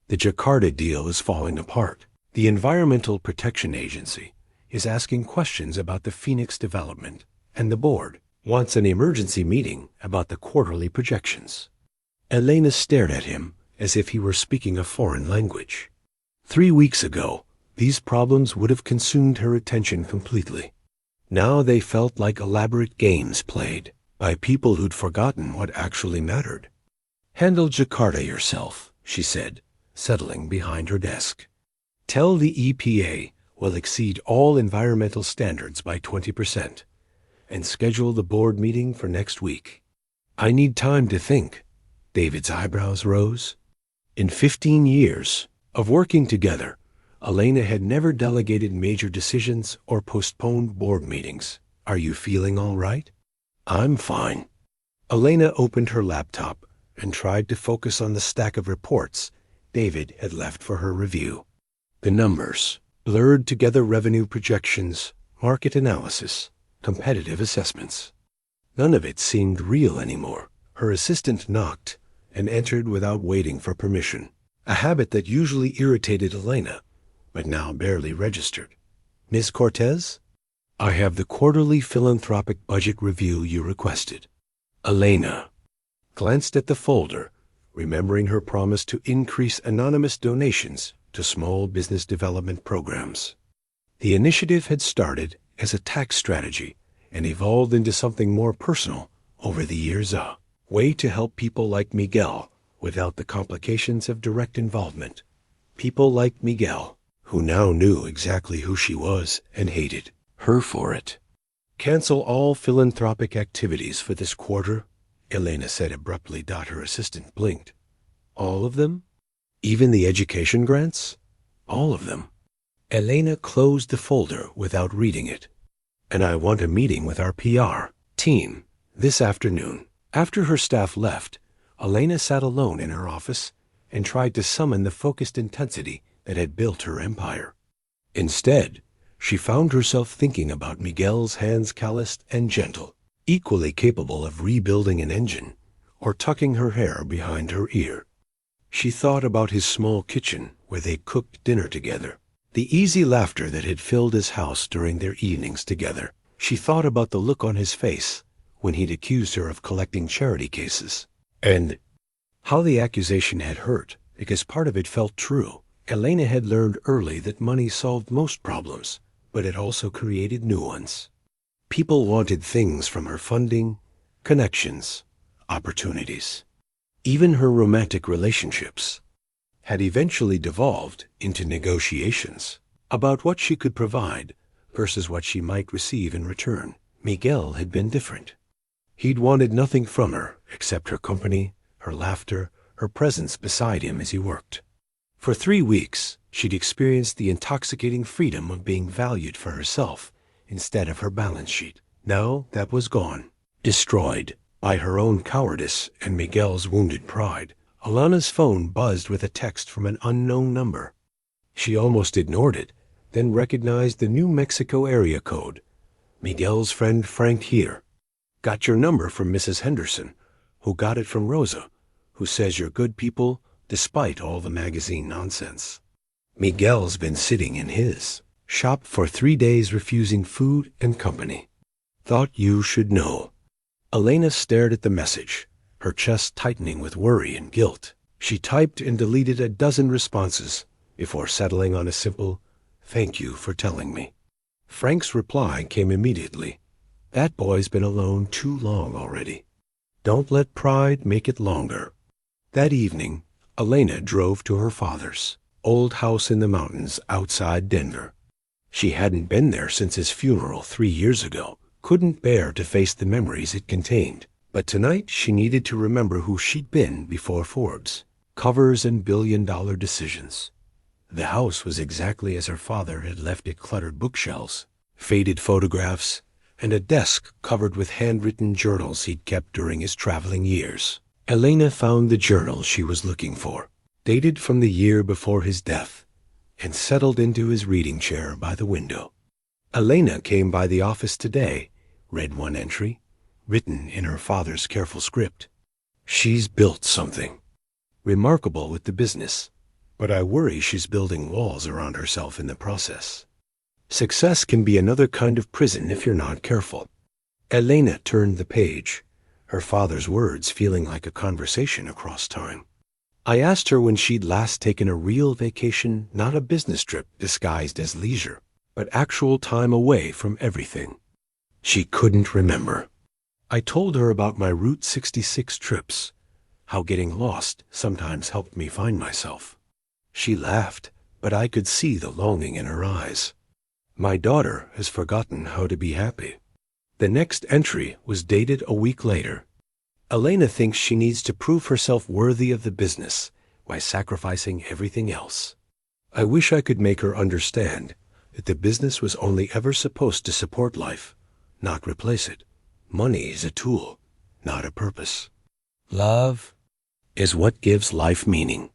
The Jakarta deal is falling apart. The Environmental Protection Agency is asking questions about the Phoenix development, and the board wants an emergency meeting about the quarterly projections. Elena stared at him as if he were speaking a foreign language. 3 weeks ago, these problems would have consumed her attention completely. Now they felt like elaborate games played by people who'd forgotten what actually mattered. Handle Jakarta yourself, she said, settling behind her desk. Tell the EPA will exceed all environmental standards by 20%, and schedule the board meeting for next week. I need time to think. David's eyebrows rose. In 15 years of working together, Elena had never delegated major decisions or postponed board meetings. Are you feeling all right? I'm fine. Elena opened her laptop and tried to focus on the stack of reports David had left for her review. The numbers, blurred together revenue projections, market analysis, competitive assessments. None of it seemed real anymore. Her assistant knocked and entered without waiting for permission, a habit that usually irritated Elena, but now barely registered. Ms. Cortez? I have the quarterly philanthropic budget review you requested. Elena glanced at the folder, remembering her promise to increase anonymous donations to small business development programs. The initiative had started as a tax strategy and evolved into something more personal over the years. Way to help people like Miguel without the complications of direct involvement. People like Miguel, who now knew exactly who she was and hated her for it. Cancel all philanthropic activities for this quarter, Elena said abruptly. Her assistant blinked. All of them? Even the education grants? All of them. Elena closed the folder without reading it. And I want a meeting with our PR team this afternoon. After her staff left, Elena sat alone in her office and tried to summon the focused intensity that had built her empire. Instead, she found herself thinking about Miguel's hands, calloused and gentle, equally capable of rebuilding an engine or tucking her hair behind her ear. She thought about his small kitchen where they cooked dinner together, the easy laughter that had filled his house during their evenings together. She thought about the look on his face when he'd accused her of collecting charity cases, and how the accusation had hurt because part of it felt true. Elena had learned early that money solved most problems, but it also created new ones. People wanted things from her: funding, connections, opportunities. Even her romantic relationships had eventually devolved into negotiations about what she could provide versus what she might receive in return. Miguel had been different. He'd wanted nothing from her except her company, her laughter, her presence beside him as he worked. For 3 weeks, she'd experienced the intoxicating freedom of being valued for herself instead of her balance sheet. Now that was gone, destroyed by her own cowardice and Miguel's wounded pride. Alana's phone buzzed with a text from an unknown number. She almost ignored it, then recognized the New Mexico area code. Miguel's friend Frank here. Got your number from Mrs. Henderson, who got it from Rosa, who says you're good people despite all the magazine nonsense. Miguel's been sitting in his shop for 3 days refusing food and company. Thought you should know. Elena stared at the message, her chest tightening with worry and guilt. She typed and deleted a dozen responses before settling on a simple, "Thank you for telling me." Frank's reply came immediately. That boy's been alone too long already. Don't let pride make it longer. That evening, Elena drove to her father's old house in the mountains outside Denver. She hadn't been there since his funeral 3 years ago, couldn't bear to face the memories it contained. But tonight she needed to remember who she'd been before Forbes. Covers and billion-dollar decisions. The house was exactly as her father had left it: cluttered bookshelves, faded photographs, and a desk covered with handwritten journals he'd kept during his traveling years. Elena found the journal she was looking for, dated from the year before his death, and settled into his reading chair by the window. Elena came by the office today, read one entry, written in her father's careful script. She's built something remarkable with the business, but I worry she's building walls around herself in the process. Success can be another kind of prison if you're not careful. Elena turned the page, her father's words feeling like a conversation across time. I asked her when she'd last taken a real vacation, not a business trip disguised as leisure, but actual time away from everything. She couldn't remember. I told her about my Route 66 trips, how getting lost sometimes helped me find myself. She laughed, but I could see the longing in her eyes. My daughter has forgotten how to be happy. The next entry was dated a week later. Elena thinks she needs to prove herself worthy of the business by sacrificing everything else. I wish I could make her understand that the business was only ever supposed to support life, not replace it. Money is a tool, not a purpose. Love is what gives life meaning.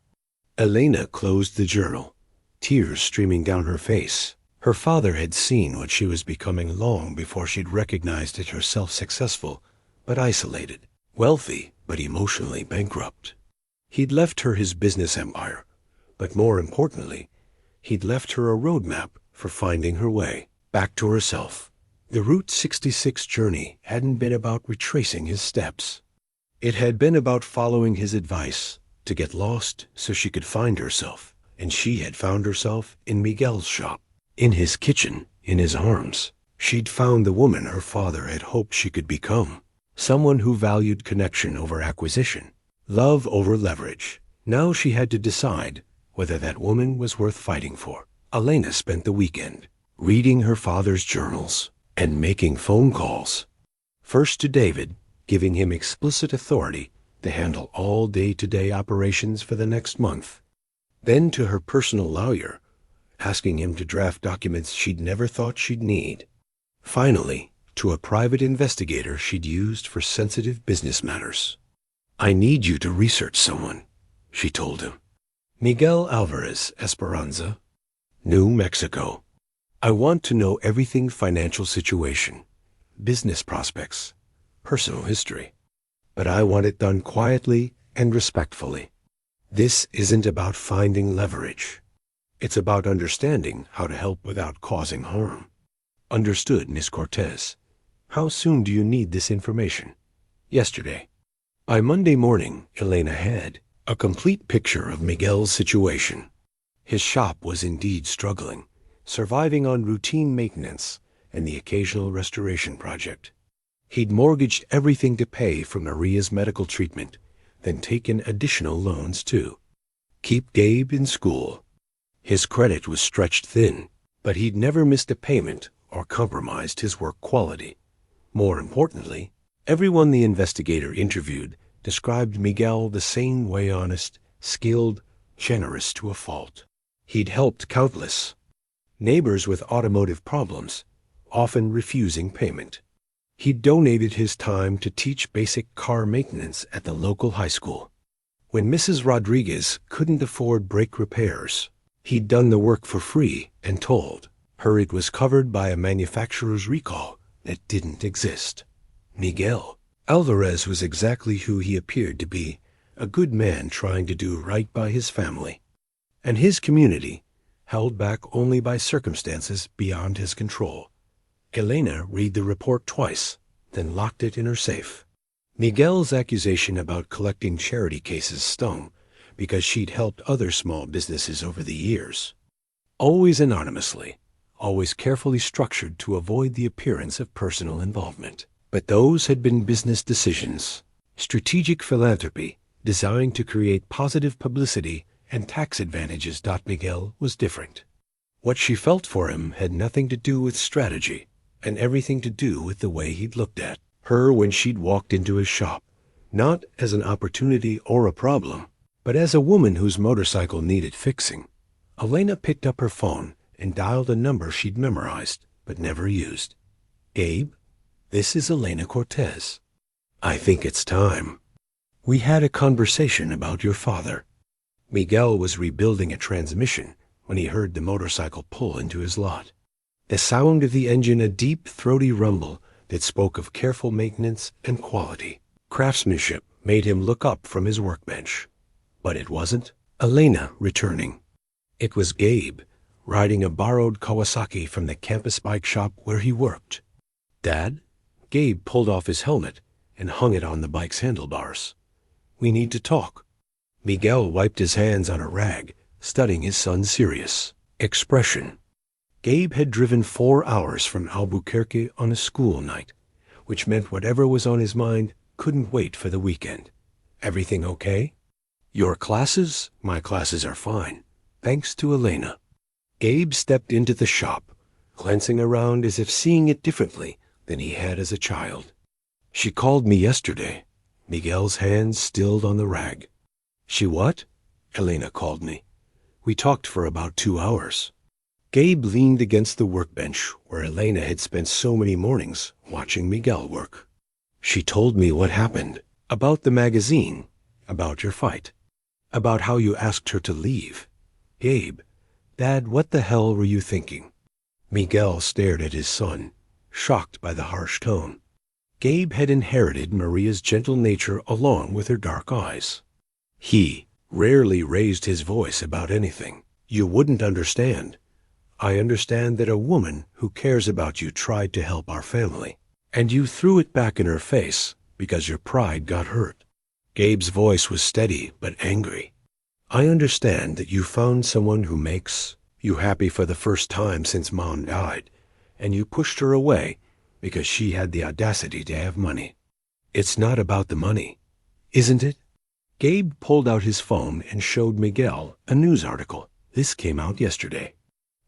Elena closed the journal, tears streaming down her face. Her father had seen what she was becoming long before she'd recognized it herself: successful, but isolated, wealthy, but emotionally bankrupt. He'd left her his business empire, but more importantly, he'd left her a roadmap for finding her way back to herself. The Route 66 journey hadn't been about retracing his steps. It had been about following his advice to get lost so she could find herself, and she had found herself in Miguel's shop. In his kitchen, in his arms, she'd found the woman her father had hoped she could become. Someone who valued connection over acquisition, love over leverage. Now she had to decide whether that woman was worth fighting for. Elena spent the weekend reading her father's journals and making phone calls. First to David, giving him explicit authority to handle all day-to-day operations for the next month. Then to her personal lawyer, asking him to draft documents she'd never thought she'd need. Finally, to a private investigator she'd used for sensitive business matters. "I need you to research someone," she told him. Miguel Alvarez, Esperanza, New Mexico. "I want to know everything: financial situation, business prospects, personal history. But I want it done quietly and respectfully. This isn't about finding leverage. It's about understanding how to help without causing harm." "Understood, Miss Cortez. How soon do you need this information?" "Yesterday." By Monday morning, Elena had a complete picture of Miguel's situation. His shop was indeed struggling, surviving on routine maintenance and the occasional restoration project. He'd mortgaged everything to pay for Maria's medical treatment, then taken additional loans too. Keep Gabe in school. His credit was stretched thin, but he'd never missed a payment or compromised his work quality. More importantly, everyone the investigator interviewed described Miguel the same way: honest, skilled, generous to a fault. He'd helped countless neighbors with automotive problems, often refusing payment. He'd donated his time to teach basic car maintenance at the local high school. When Mrs. Rodriguez couldn't afford brake repairs, he'd done the work for free and told her it was covered by a manufacturer's recall that didn't exist. Miguel Alvarez was exactly who he appeared to be: a good man trying to do right by his family and his community, held back only by circumstances beyond his control. Elena read the report twice, then locked it in her safe. Miguel's accusation about collecting charity cases stung because she'd helped other small businesses over the years. Always anonymously, always carefully structured to avoid the appearance of personal involvement. But those had been business decisions, strategic philanthropy designed to create positive publicity and tax advantages. Miguel was different. What she felt for him had nothing to do with strategy and everything to do with the way he'd looked at her when she'd walked into his shop, not as an opportunity or a problem, but as a woman whose motorcycle needed fixing. Elena picked up her phone and dialed a number she'd memorized but never used. "Gabe, this is Elena Cortez. I think it's time. We had a conversation about your father." Miguel was rebuilding a transmission when he heard the motorcycle pull into his lot. The sound of the engine, a deep, throaty rumble that spoke of careful maintenance and quality. Craftsmanship made him look up from his workbench. But it wasn't Elena returning. It was Gabe, riding a borrowed Kawasaki from the campus bike shop where he worked. "Dad?" Gabe pulled off his helmet and hung it on the bike's handlebars. "We need to talk." Miguel wiped his hands on a rag, studying his son's serious expression. Gabe had driven 4 hours from Albuquerque on a school night, which meant whatever was on his mind couldn't wait for the weekend. "Everything okay?" "Your classes?" "My classes are fine, thanks to Elena." Gabe stepped into the shop, glancing around as if seeing it differently than he had as a child. "She called me yesterday." Miguel's hands stilled on the rag. "She what?" "Elena called me. We talked for about 2 hours." Gabe leaned against the workbench where Elena had spent so many mornings watching Miguel work. "She told me what happened. About the magazine. About your fight. About how you asked her to leave." "Gabe, Dad, what the hell were you thinking?" Miguel stared at his son, shocked by the harsh tone. Gabe had inherited Maria's gentle nature along with her dark eyes. He rarely raised his voice about anything. "You wouldn't understand. I understand that a woman who cares about you tried to help our family, and you threw it back in her face because your pride got hurt." Gabe's voice was steady but angry. "I understand that you found someone who makes you happy for the first time since Mom died, and you pushed her away because she had the audacity to have money. It's not about the money, isn't it? Gabe pulled out his phone and showed Miguel a news article. This came out yesterday.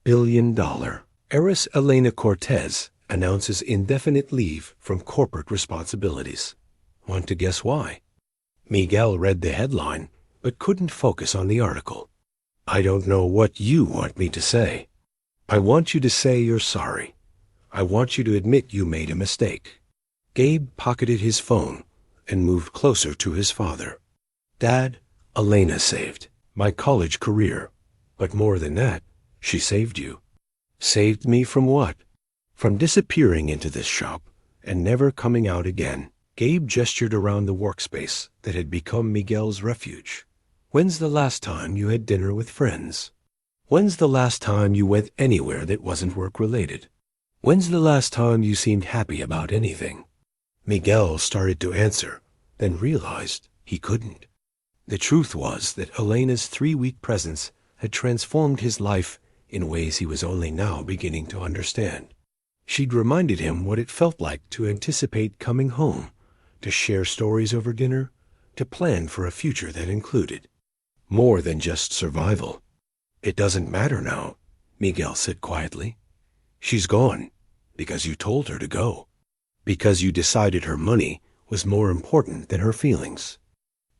Billion-dollar heiress Elena Cortez announces indefinite leave from corporate responsibilities. Want to guess why? Miguel read the headline, but couldn't focus on the article. I don't know what you want me to say. I want you to say you're sorry. I want you to admit you made a mistake. Gabe pocketed his phone and moved closer to his father. Dad, Elena saved my college career. But more than that, she saved you. Saved me from what? From disappearing into this shop and never coming out again. Gabe gestured around the workspace that had become Miguel's refuge. When's the last time you had dinner with friends? When's the last time you went anywhere that wasn't work-related? When's the last time you seemed happy about anything? Miguel started to answer, then realized he couldn't. The truth was that Elena's 3-week presence had transformed his life in ways he was only now beginning to understand. She'd reminded him what it felt like to anticipate coming home, to share stories over dinner, to plan for a future that included more than just survival. It doesn't matter now, Miguel said quietly. She's gone because you told her to go, because you decided her money was more important than her feelings.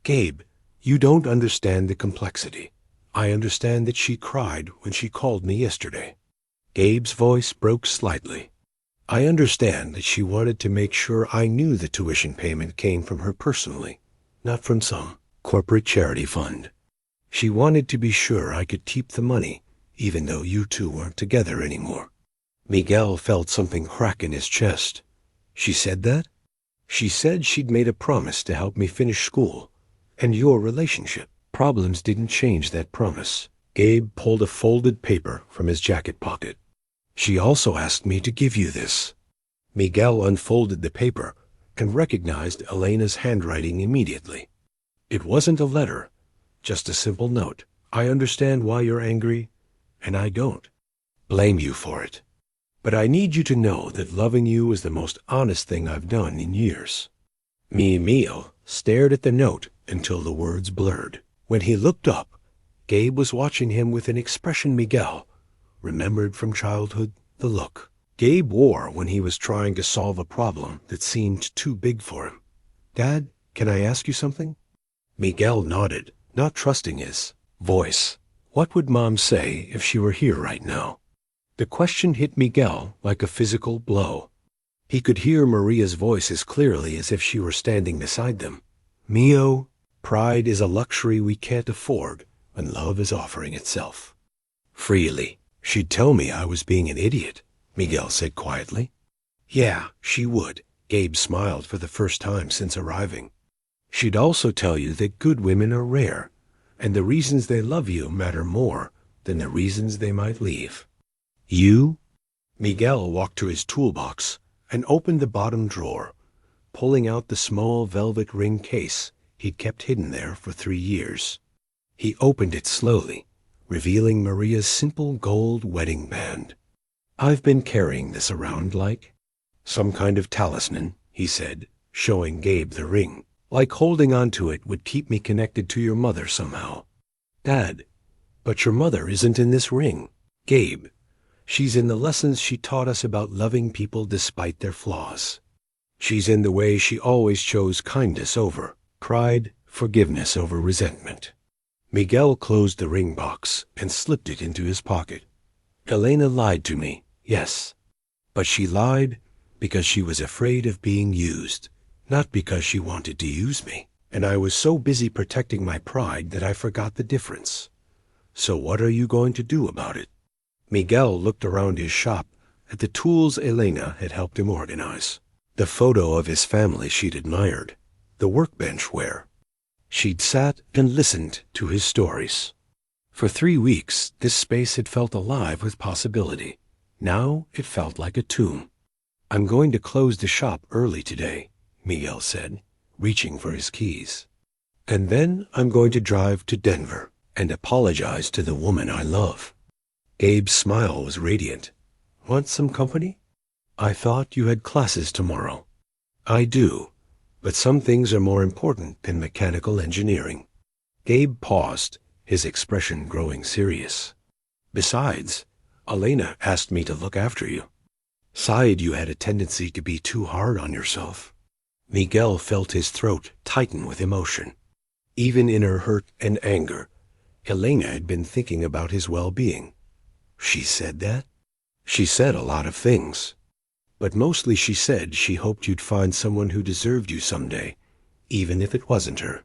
Gabe, you don't understand the complexity. I understand that she cried when she called me yesterday. Gabe's voice broke slightly. I understand that she wanted to make sure I knew the tuition payment came from her personally, not from some corporate charity fund. She wanted to be sure I could keep the money, even though you two weren't together anymore. Miguel felt something crack in his chest. She said that? She said she'd made a promise to help me finish school, and your relationship. Problems didn't change that promise. Gabe pulled a folded paper from his jacket pocket. She also asked me to give you this. Miguel unfolded the paper and recognized Elena's handwriting immediately. It wasn't a letter, just a simple note. I understand why you're angry, and I don't blame you for it. But I need you to know that loving you is the most honest thing I've done in years. Miguel stared at the note until the words blurred. When he looked up, Gabe was watching him with an expression Miguel remembered from childhood, the look Gabe wore when he was trying to solve a problem that seemed too big for him. Dad, can I ask you something? Miguel nodded, not trusting his voice. What would Mom say if she were here right now? The question hit Miguel like a physical blow. He could hear Maria's voice as clearly as if she were standing beside them. Mio, pride is a luxury we can't afford when love is offering itself freely. She'd tell me I was being an idiot, Miguel said quietly. Yeah, she would. Gabe smiled for the first time since arriving. She'd also tell you that good women are rare, and the reasons they love you matter more than the reasons they might leave. You? Miguel walked to his toolbox and opened the bottom drawer, pulling out the small velvet ring case he'd kept hidden there for 3 years. He opened it slowly, revealing Maria's simple gold wedding band. I've been carrying this around like some kind of talisman, he said, showing Gabe the ring. Like holding on to it would keep me connected to your mother somehow. Dad, but your mother isn't in this ring. Gabe, she's in the lessons she taught us about loving people despite their flaws. She's in the way she always chose kindness over pride, forgiveness over resentment. Miguel closed the ring box and slipped it into his pocket. Elena lied to me, yes. But she lied because she was afraid of being used, not because she wanted to use me. And I was so busy protecting my pride that I forgot the difference. So what are you going to do about it? Miguel looked around his shop at the tools Elena had helped him organize. The photo of his family she'd admired, the workbench where she'd sat and listened to his stories. For 3 weeks, this space had felt alive with possibility. Now it felt like a tomb. I'm going to close the shop early today, Miguel said, reaching for his keys. And then I'm going to drive to Denver and apologize to the woman I love. Gabe's smile was radiant. Want some company? I thought you had classes tomorrow. I do, but some things are more important than mechanical engineering. Gabe paused, his expression growing serious. Besides, Elena asked me to look after you. Sighed you had a tendency to be too hard on yourself. Miguel felt his throat tighten with emotion. Even in her hurt and anger, Elena had been thinking about his well-being. She said that? She said a lot of things. But mostly she said she hoped you'd find someone who deserved you someday, even if it wasn't her.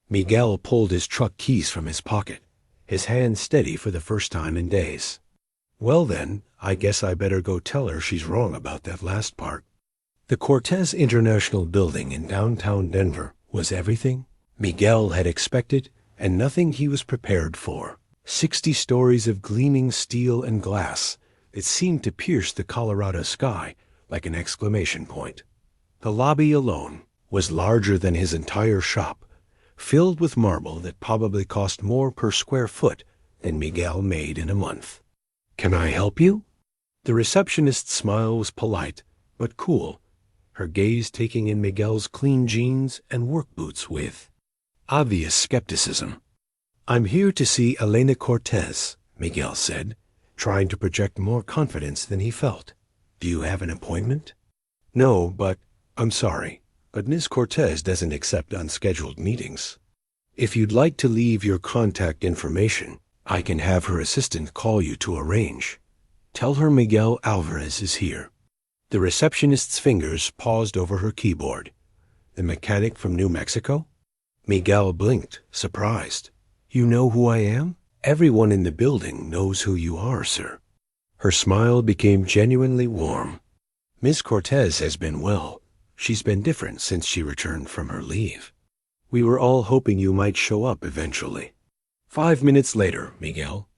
Miguel pulled his truck keys from his pocket, his hand steady for the first time in days. Well then, I guess I better go tell her she's wrong about that last part. The Cortez International Building in downtown Denver was everything Miguel had expected and nothing he was prepared for. 60 stories of gleaming steel and glass that seemed to pierce the Colorado sky like an exclamation point. The lobby alone was larger than his entire shop, filled with marble that probably cost more per square foot than Miguel made in a month. "Can I help you?" The receptionist's smile was polite, but cool, her gaze taking in Miguel's clean jeans and work boots with obvious skepticism. "I'm here to see Elena Cortez," Miguel said, trying to project more confidence than he felt. "Do you have an appointment?" "No, but I'm sorry, but Miss Cortez doesn't accept unscheduled meetings. If you'd like to leave your contact information, I can have her assistant call you to arrange. Tell her Miguel Alvarez is here." The receptionist's fingers paused over her keyboard. "The mechanic from New Mexico?" Miguel blinked, surprised. "You know who I am?" "Everyone in the building knows who you are, sir." Her smile became genuinely warm. "Miss Cortez has been well. She's been different since she returned from her leave. We were all hoping you might show up eventually." 5 minutes later, Miguel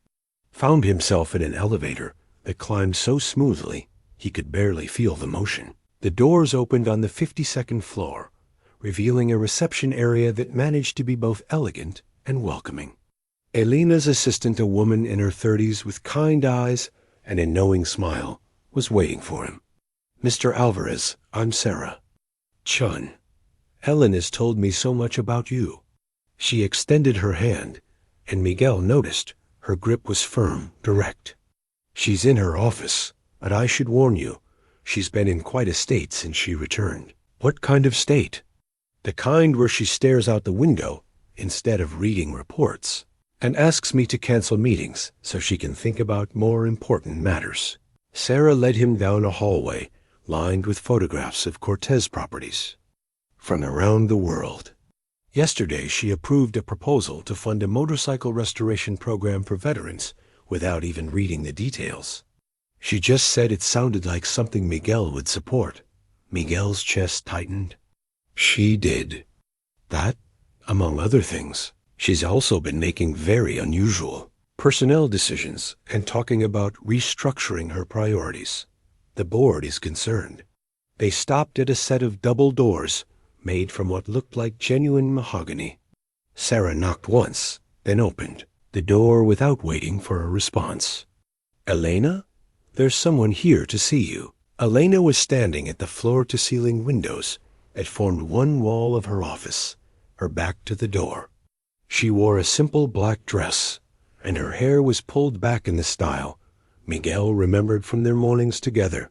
found himself in an elevator that climbed so smoothly he could barely feel the motion. The doors opened on the 52nd floor, revealing a reception area that managed to be both elegant and welcoming. Elena's assistant, a woman in her 30s with kind eyes and a knowing smile, was waiting for him. "Mr. Alvarez, I'm Sarah." "Chun. Ellen has told me so much about you." She extended her hand, and Miguel noticed her grip was firm, direct. "She's in her office, but I should warn you, she's been in quite a state since she returned." "What kind of state?" "The kind where she stares out the window instead of reading reports, and asks me to cancel meetings so she can think about more important matters." Sarah led him down a hallway lined with photographs of Cortez properties from around the world. Yesterday, she approved a proposal to fund a motorcycle restoration program for veterans without even reading the details. She just said it sounded like something Miguel would support. Miguel's chest tightened. She did. That, among other things. She's also been making very unusual personnel decisions and talking about restructuring her priorities. The board is concerned. They stopped at a set of double doors made from what looked like genuine mahogany. Sarah knocked once, then opened the door without waiting for a response. "Elena? There's someone here to see you." Elena was standing at the floor-to-ceiling windows that formed one wall of her office, her back to the door. She wore a simple black dress, and her hair was pulled back in the style Miguel remembered from their mornings together.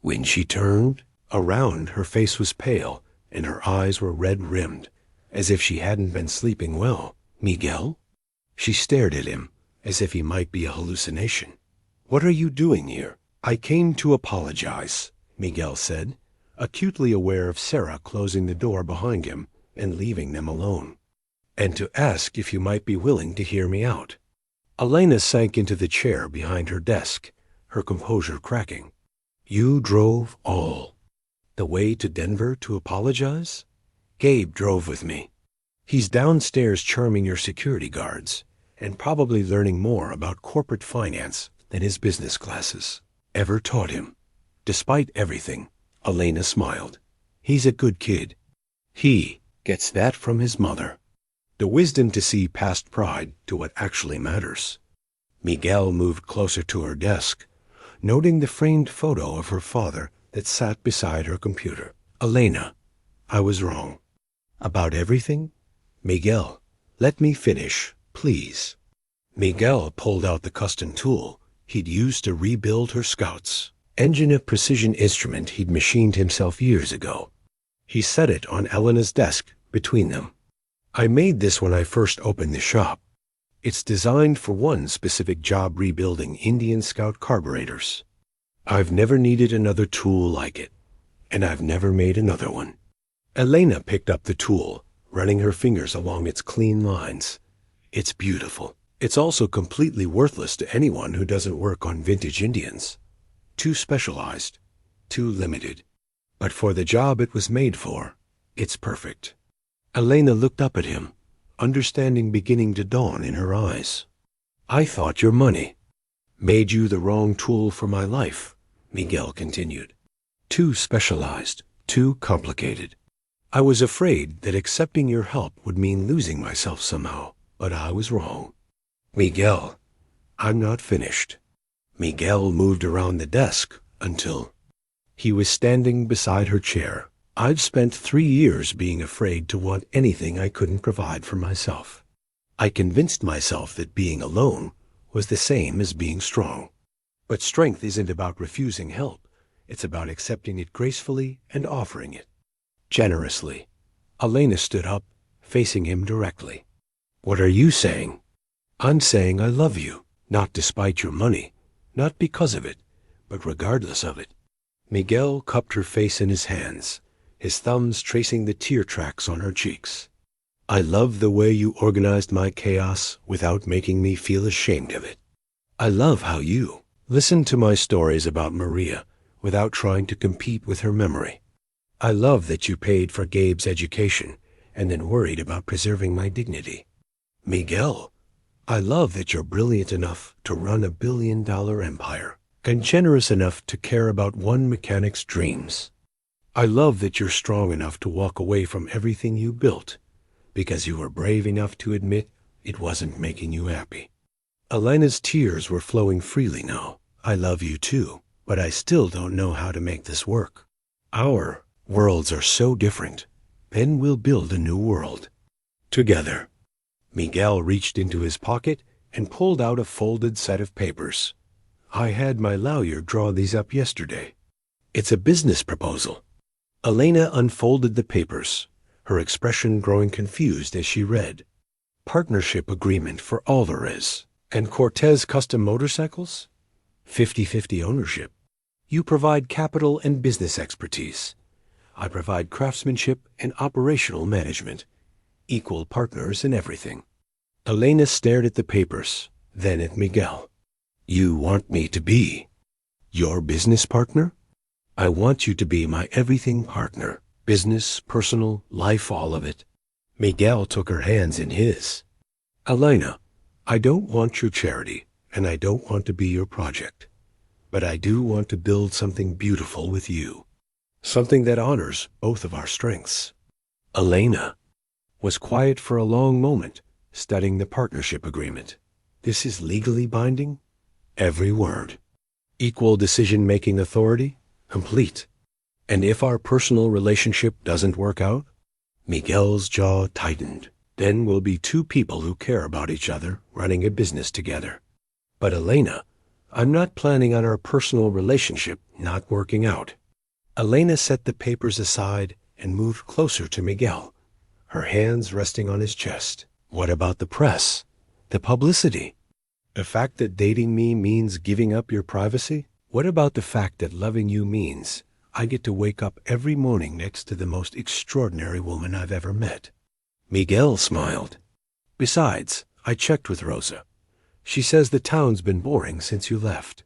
When she turned around, her face was pale, and her eyes were red-rimmed, as if she hadn't been sleeping well. "Miguel?" She stared at him, as if he might be a hallucination. "What are you doing here?" "I came to apologize," Miguel said, acutely aware of Sarah closing the door behind him and leaving them alone. "And to ask if you might be willing to hear me out." Elena sank into the chair behind her desk, her composure cracking. "You drove all the way to Denver to apologize?" "Gabe drove with me. He's downstairs charming your security guards and probably learning more about corporate finance than his business classes ever taught him." Despite everything, Elena smiled. "He's a good kid. He gets that from his mother. The wisdom to see past pride to what actually matters." Miguel moved closer to her desk, noting the framed photo of her father that sat beside her computer. "Elena, I was wrong. About everything? Miguel, let me finish, please. Miguel pulled out the custom tool he'd used to rebuild her scouts. Engine of precision instrument he'd machined himself years ago. He set it on Elena's desk between them. I made this when I first opened the shop. It's designed for one specific job, rebuilding Indian Scout carburetors. I've never needed another tool like it, and I've never made another one. Elena picked up the tool, running her fingers along its clean lines. It's beautiful. It's also completely worthless to anyone who doesn't work on vintage Indians. Too specialized, too limited. But for the job it was made for, it's perfect. Elena looked up at him, understanding beginning to dawn in her eyes. I thought your money made you the wrong tool for my life, Miguel continued. Too specialized, too complicated. I was afraid that accepting your help would mean losing myself somehow, but I was wrong. Miguel, I'm not finished. Miguel moved around the desk until he was standing beside her chair. I've spent 3 years being afraid to want anything I couldn't provide for myself. I convinced myself that being alone was the same as being strong. But strength isn't about refusing help. It's about accepting it gracefully and offering it generously. Elena stood up, facing him directly. What are you saying? I'm saying I love you, not despite your money, not because of it, but regardless of it. Miguel cupped her face in his hands, his thumbs tracing the tear tracks on her cheeks. I love the way you organized my chaos without making me feel ashamed of it. I love how you listened to my stories about Maria without trying to compete with her memory. I love that you paid for Gabe's education and then worried about preserving my dignity. Miguel, I love that you're brilliant enough to run a billion-dollar empire and generous enough to care about one mechanic's dreams. I love that you're strong enough to walk away from everything you built because you were brave enough to admit it wasn't making you happy. Elena's tears were flowing freely now. I love you too, but I still don't know how to make this work. Our worlds are so different. Then we'll build a new world together. Miguel reached into his pocket and pulled out a folded set of papers. I had my lawyer draw these up yesterday. It's a business proposal. Elena unfolded the papers, her expression growing confused as she read. Partnership agreement for Alvarez and Cortez custom motorcycles? 50-50 ownership. You provide capital and business expertise. I provide craftsmanship and operational management. Equal partners in everything. Elena stared at the papers, then at Miguel. You want me to be your business partner? I want you to be my everything partner. Business, personal, life, all of it. Miguel took her hands in his. Elena, I don't want your charity, and I don't want to be your project. But I do want to build something beautiful with you. Something that honors both of our strengths. Elena was quiet for a long moment, studying the partnership agreement. This is legally binding? Every word. Equal decision-making authority? Complete. And if our personal relationship doesn't work out? Miguel's jaw tightened. Then we'll be two people who care about each other, running a business together. But Elena, I'm not planning on our personal relationship not working out. Elena set the papers aside and moved closer to Miguel, her hands resting on his chest. What about the press? The publicity? The fact that dating me means giving up your privacy? What about the fact that loving you means I get to wake up every morning next to the most extraordinary woman I've ever met? Miguel smiled. Besides, I checked with Rosa. She says the town's been boring since you left.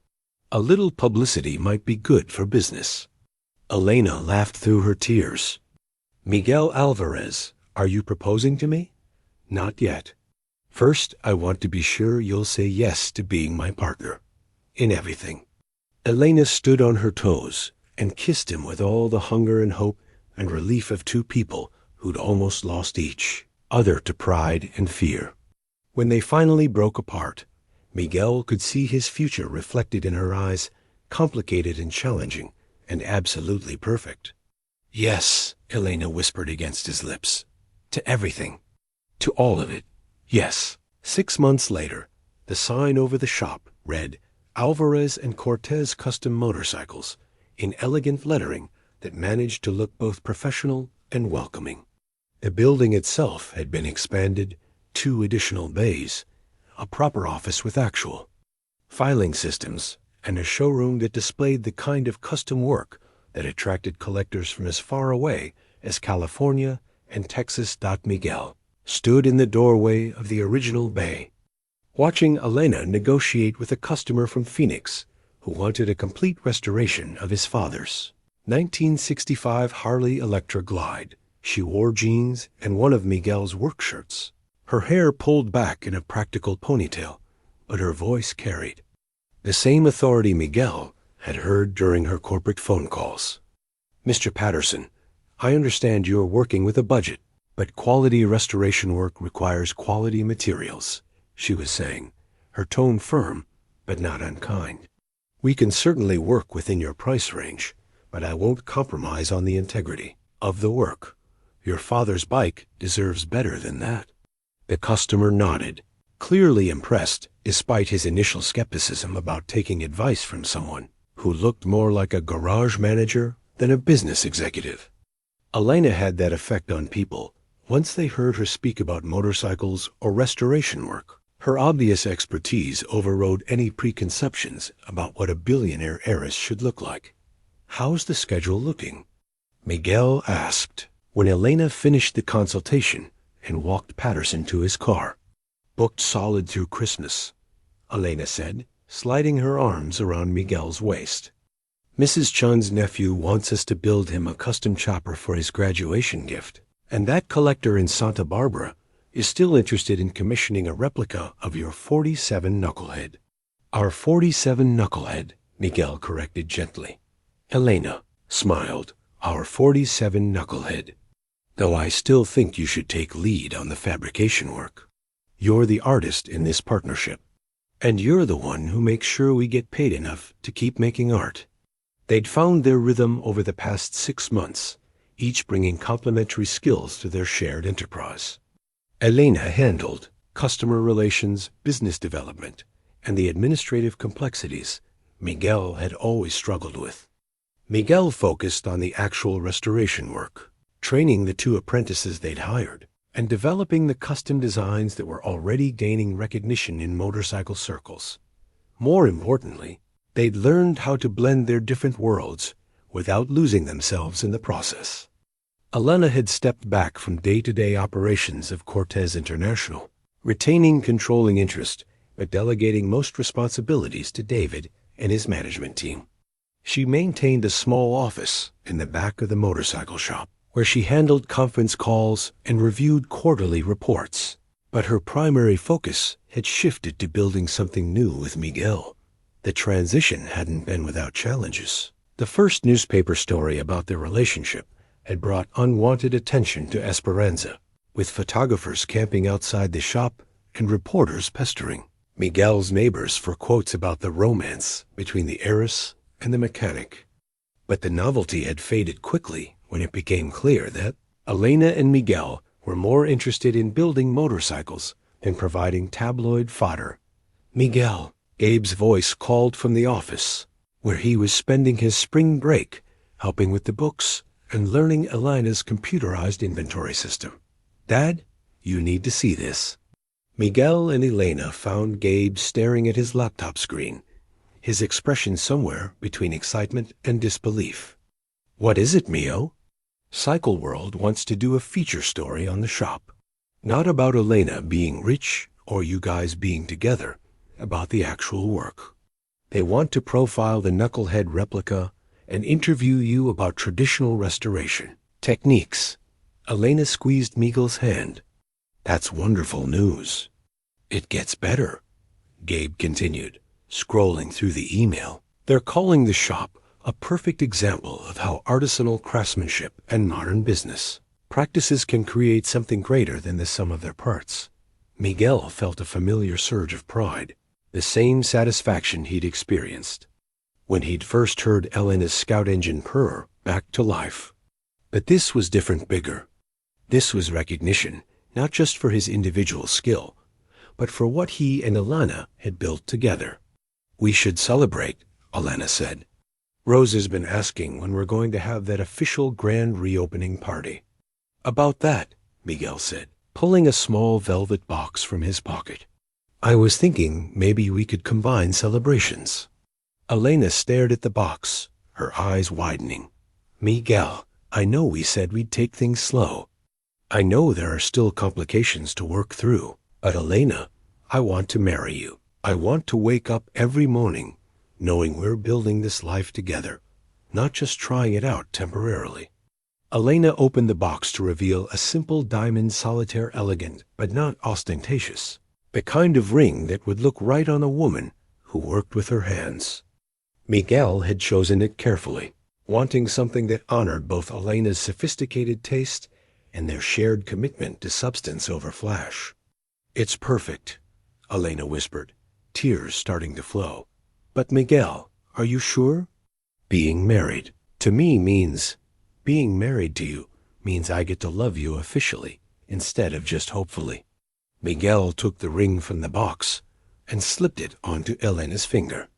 A little publicity might be good for business. Elena laughed through her tears. Miguel Alvarez, are you proposing to me? Not yet. First, I want to be sure you'll say yes to being my partner. In everything. Elena stood on her toes and kissed him with all the hunger and hope and relief of two people who'd almost lost each other to pride and fear. When they finally broke apart, Miguel could see his future reflected in her eyes, complicated and challenging, and absolutely perfect. Yes, Elena whispered against his lips. To everything. To all of it. Yes. 6 months later, the sign over the shop read, Alvarez and Cortez Custom Motorcycles, in elegant lettering that managed to look both professional and welcoming. The building itself had been expanded, 2 additional bays, a proper office with actual filing systems, and a showroom that displayed the kind of custom work that attracted collectors from as far away as California and Texas. Miguel stood in the doorway of the original bay, watching Elena negotiate with a customer from Phoenix who wanted a complete restoration of his father's 1965 Harley Electra Glide. She wore jeans and one of Miguel's work shirts, her hair pulled back in a practical ponytail, but her voice carried the same authority Miguel had heard during her corporate phone calls. Mr. Patterson, I understand you're working with a budget, but quality restoration work requires quality materials, she was saying, her tone firm, but not unkind. We can certainly work within your price range, but I won't compromise on the integrity of the work. Your father's bike deserves better than that. The customer nodded, clearly impressed despite his initial skepticism about taking advice from someone who looked more like a garage manager than a business executive. Elena had that effect on people once they heard her speak about motorcycles or restoration work. Her obvious expertise overrode any preconceptions about what a billionaire heiress should look like. How's the schedule looking? Miguel asked when Elena finished the consultation and walked Patterson to his car. Booked solid through Christmas, Elena said, sliding her arms around Miguel's waist. Mrs. Chun's nephew wants us to build him a custom chopper for his graduation gift, and that collector in Santa Barbara is still interested in commissioning a replica of your 47 Knucklehead. Our 47 Knucklehead, Miguel corrected gently. Elena smiled. Our 47 Knucklehead. Though I still think you should take lead on the fabrication work. You're the artist in this partnership, and you're the one who makes sure we get paid enough to keep making art. They'd found their rhythm over the past 6 months, each bringing complementary skills to their shared enterprise. Elena handled customer relations, business development, and the administrative complexities Miguel had always struggled with. Miguel focused on the actual restoration work, training the 2 apprentices they'd hired, and developing the custom designs that were already gaining recognition in motorcycle circles. More importantly, they'd learned how to blend their different worlds without losing themselves in the process. Elena had stepped back from day-to-day operations of Cortez International, retaining controlling interest but delegating most responsibilities to David and his management team. She maintained a small office in the back of the motorcycle shop, where she handled conference calls and reviewed quarterly reports. But her primary focus had shifted to building something new with Miguel. The transition hadn't been without challenges. The first newspaper story about their relationship had brought unwanted attention to Esperanza, with photographers camping outside the shop and reporters pestering Miguel's neighbors for quotes about the romance between the heiress and the mechanic. But the novelty had faded quickly when it became clear that Elena and Miguel were more interested in building motorcycles than providing tabloid fodder. Miguel, Gabe's voice called from the office, where he was spending his spring break helping with the books and learning Elena's computerized inventory system. Dad, you need to see this. Miguel and Elena found Gabe staring at his laptop screen, his expression somewhere between excitement and disbelief. What is it, Mio? Cycle World wants to do a feature story on the shop. Not about Elena being rich or you guys being together, about the actual work. They want to profile the Knucklehead replica and interview you about traditional restoration techniques. Elena squeezed Miguel's hand. That's wonderful news. It gets better, Gabe continued, scrolling through the email. They're calling the shop a perfect example of how artisanal craftsmanship and modern business practices can create something greater than the sum of their parts. Miguel felt a familiar surge of pride, the same satisfaction he'd experienced when he'd first heard Elena's scout engine purr back to life. But this was different, bigger. This was recognition, not just for his individual skill, but for what he and Elena had built together. "We should celebrate," Elena said. "Rose has been asking when we're going to have that official grand reopening party." "About that," Miguel said, pulling a small velvet box from his pocket. "I was thinking maybe we could combine celebrations." Elena stared at the box, her eyes widening. "Miguel, I know we said we'd take things slow. I know there are still complications to work through. But Elena, I want to marry you. I want to wake up every morning knowing we're building this life together, not just trying it out temporarily." Elena opened the box to reveal a simple diamond solitaire, elegant but not ostentatious. The kind of ring that would look right on a woman who worked with her hands. Miguel had chosen it carefully, wanting something that honored both Elena's sophisticated taste and their shared commitment to substance over flash. "It's perfect," Elena whispered, tears starting to flow. "But Miguel, are you sure? Being married to me means... being married to you means I get to love you officially instead of just hopefully." Miguel took the ring from the box and slipped it onto Elena's finger.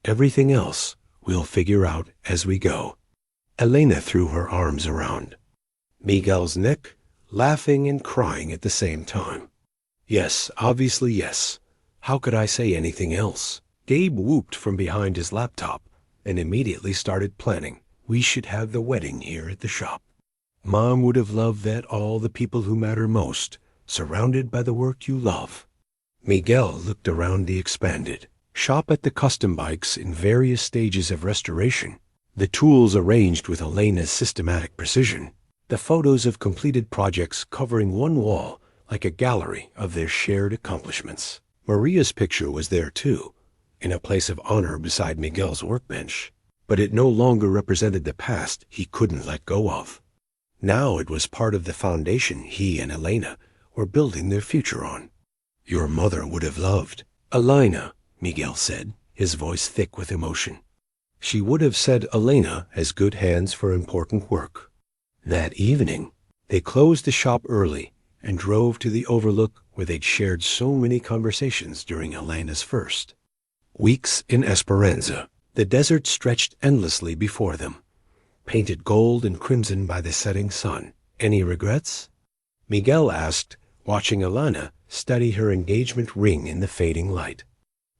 "Everything else we'll figure out as we go." Elena threw her arms around Miguel's neck, laughing and crying at the same time. "Yes, obviously yes. How could I say anything else?" Gabe whooped from behind his laptop and immediately started planning. "We should have the wedding here at the shop. Mom would have loved that, all the people who matter most, surrounded by the work you love." Miguel looked around the expanded shop at the custom bikes in various stages of restoration, the tools arranged with Elena's systematic precision, the photos of completed projects covering one wall like a gallery of their shared accomplishments. Maria's picture was there too, in a place of honor beside Miguel's workbench, but it no longer represented the past he couldn't let go of. Now it was part of the foundation he and Elena were building their future on. "Your mother would have loved..." "Elena," Miguel said, his voice thick with emotion. "She would have said Elena has good hands for important work." That evening, they closed the shop early and drove to the overlook where they'd shared so many conversations during Elena's first weeks in Esperanza. The desert stretched endlessly before them, painted gold and crimson by the setting sun. "Any regrets?" Miguel asked, watching Elena study her engagement ring in the fading light.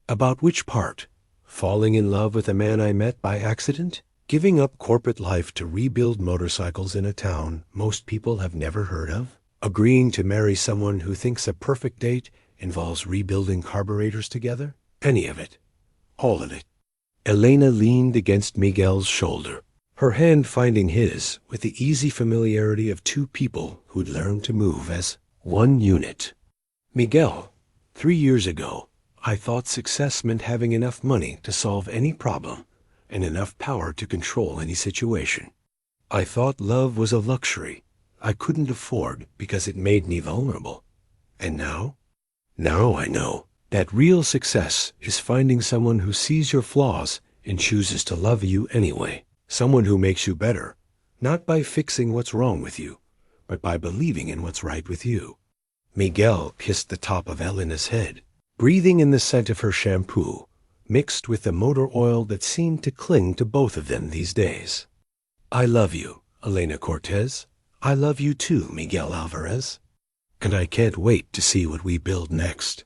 "About which part? Falling in love with a man I met by accident? Giving up corporate life to rebuild motorcycles in a town most people have never heard of? Agreeing to marry someone who thinks a perfect date involves rebuilding carburetors together? Any of it. All of it." Elena leaned against Miguel's shoulder, her hand finding his with the easy familiarity of two people who'd learned to move as one unit. "Miguel, 3 years ago, I thought success meant having enough money to solve any problem and enough power to control any situation. I thought love was a luxury I couldn't afford because it made me vulnerable. And now? Now I know that real success is finding someone who sees your flaws and chooses to love you anyway. Someone who makes you better, not by fixing what's wrong with you, but by believing in what's right with you." Miguel kissed the top of Elena's head, breathing in the scent of her shampoo, mixed with the motor oil that seemed to cling to both of them these days. "I love you, Elena Cortez. I love you too, Miguel Alvarez. And I can't wait to see what we build next."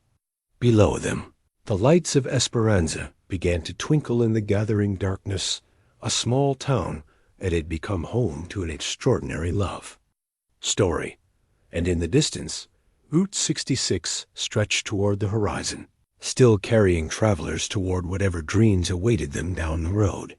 Below them, the lights of Esperanza began to twinkle in the gathering darkness, a small town that had become home to an extraordinary love story. And in the distance, Route 66 stretched toward the horizon, still carrying travelers toward whatever dreams awaited them down the road.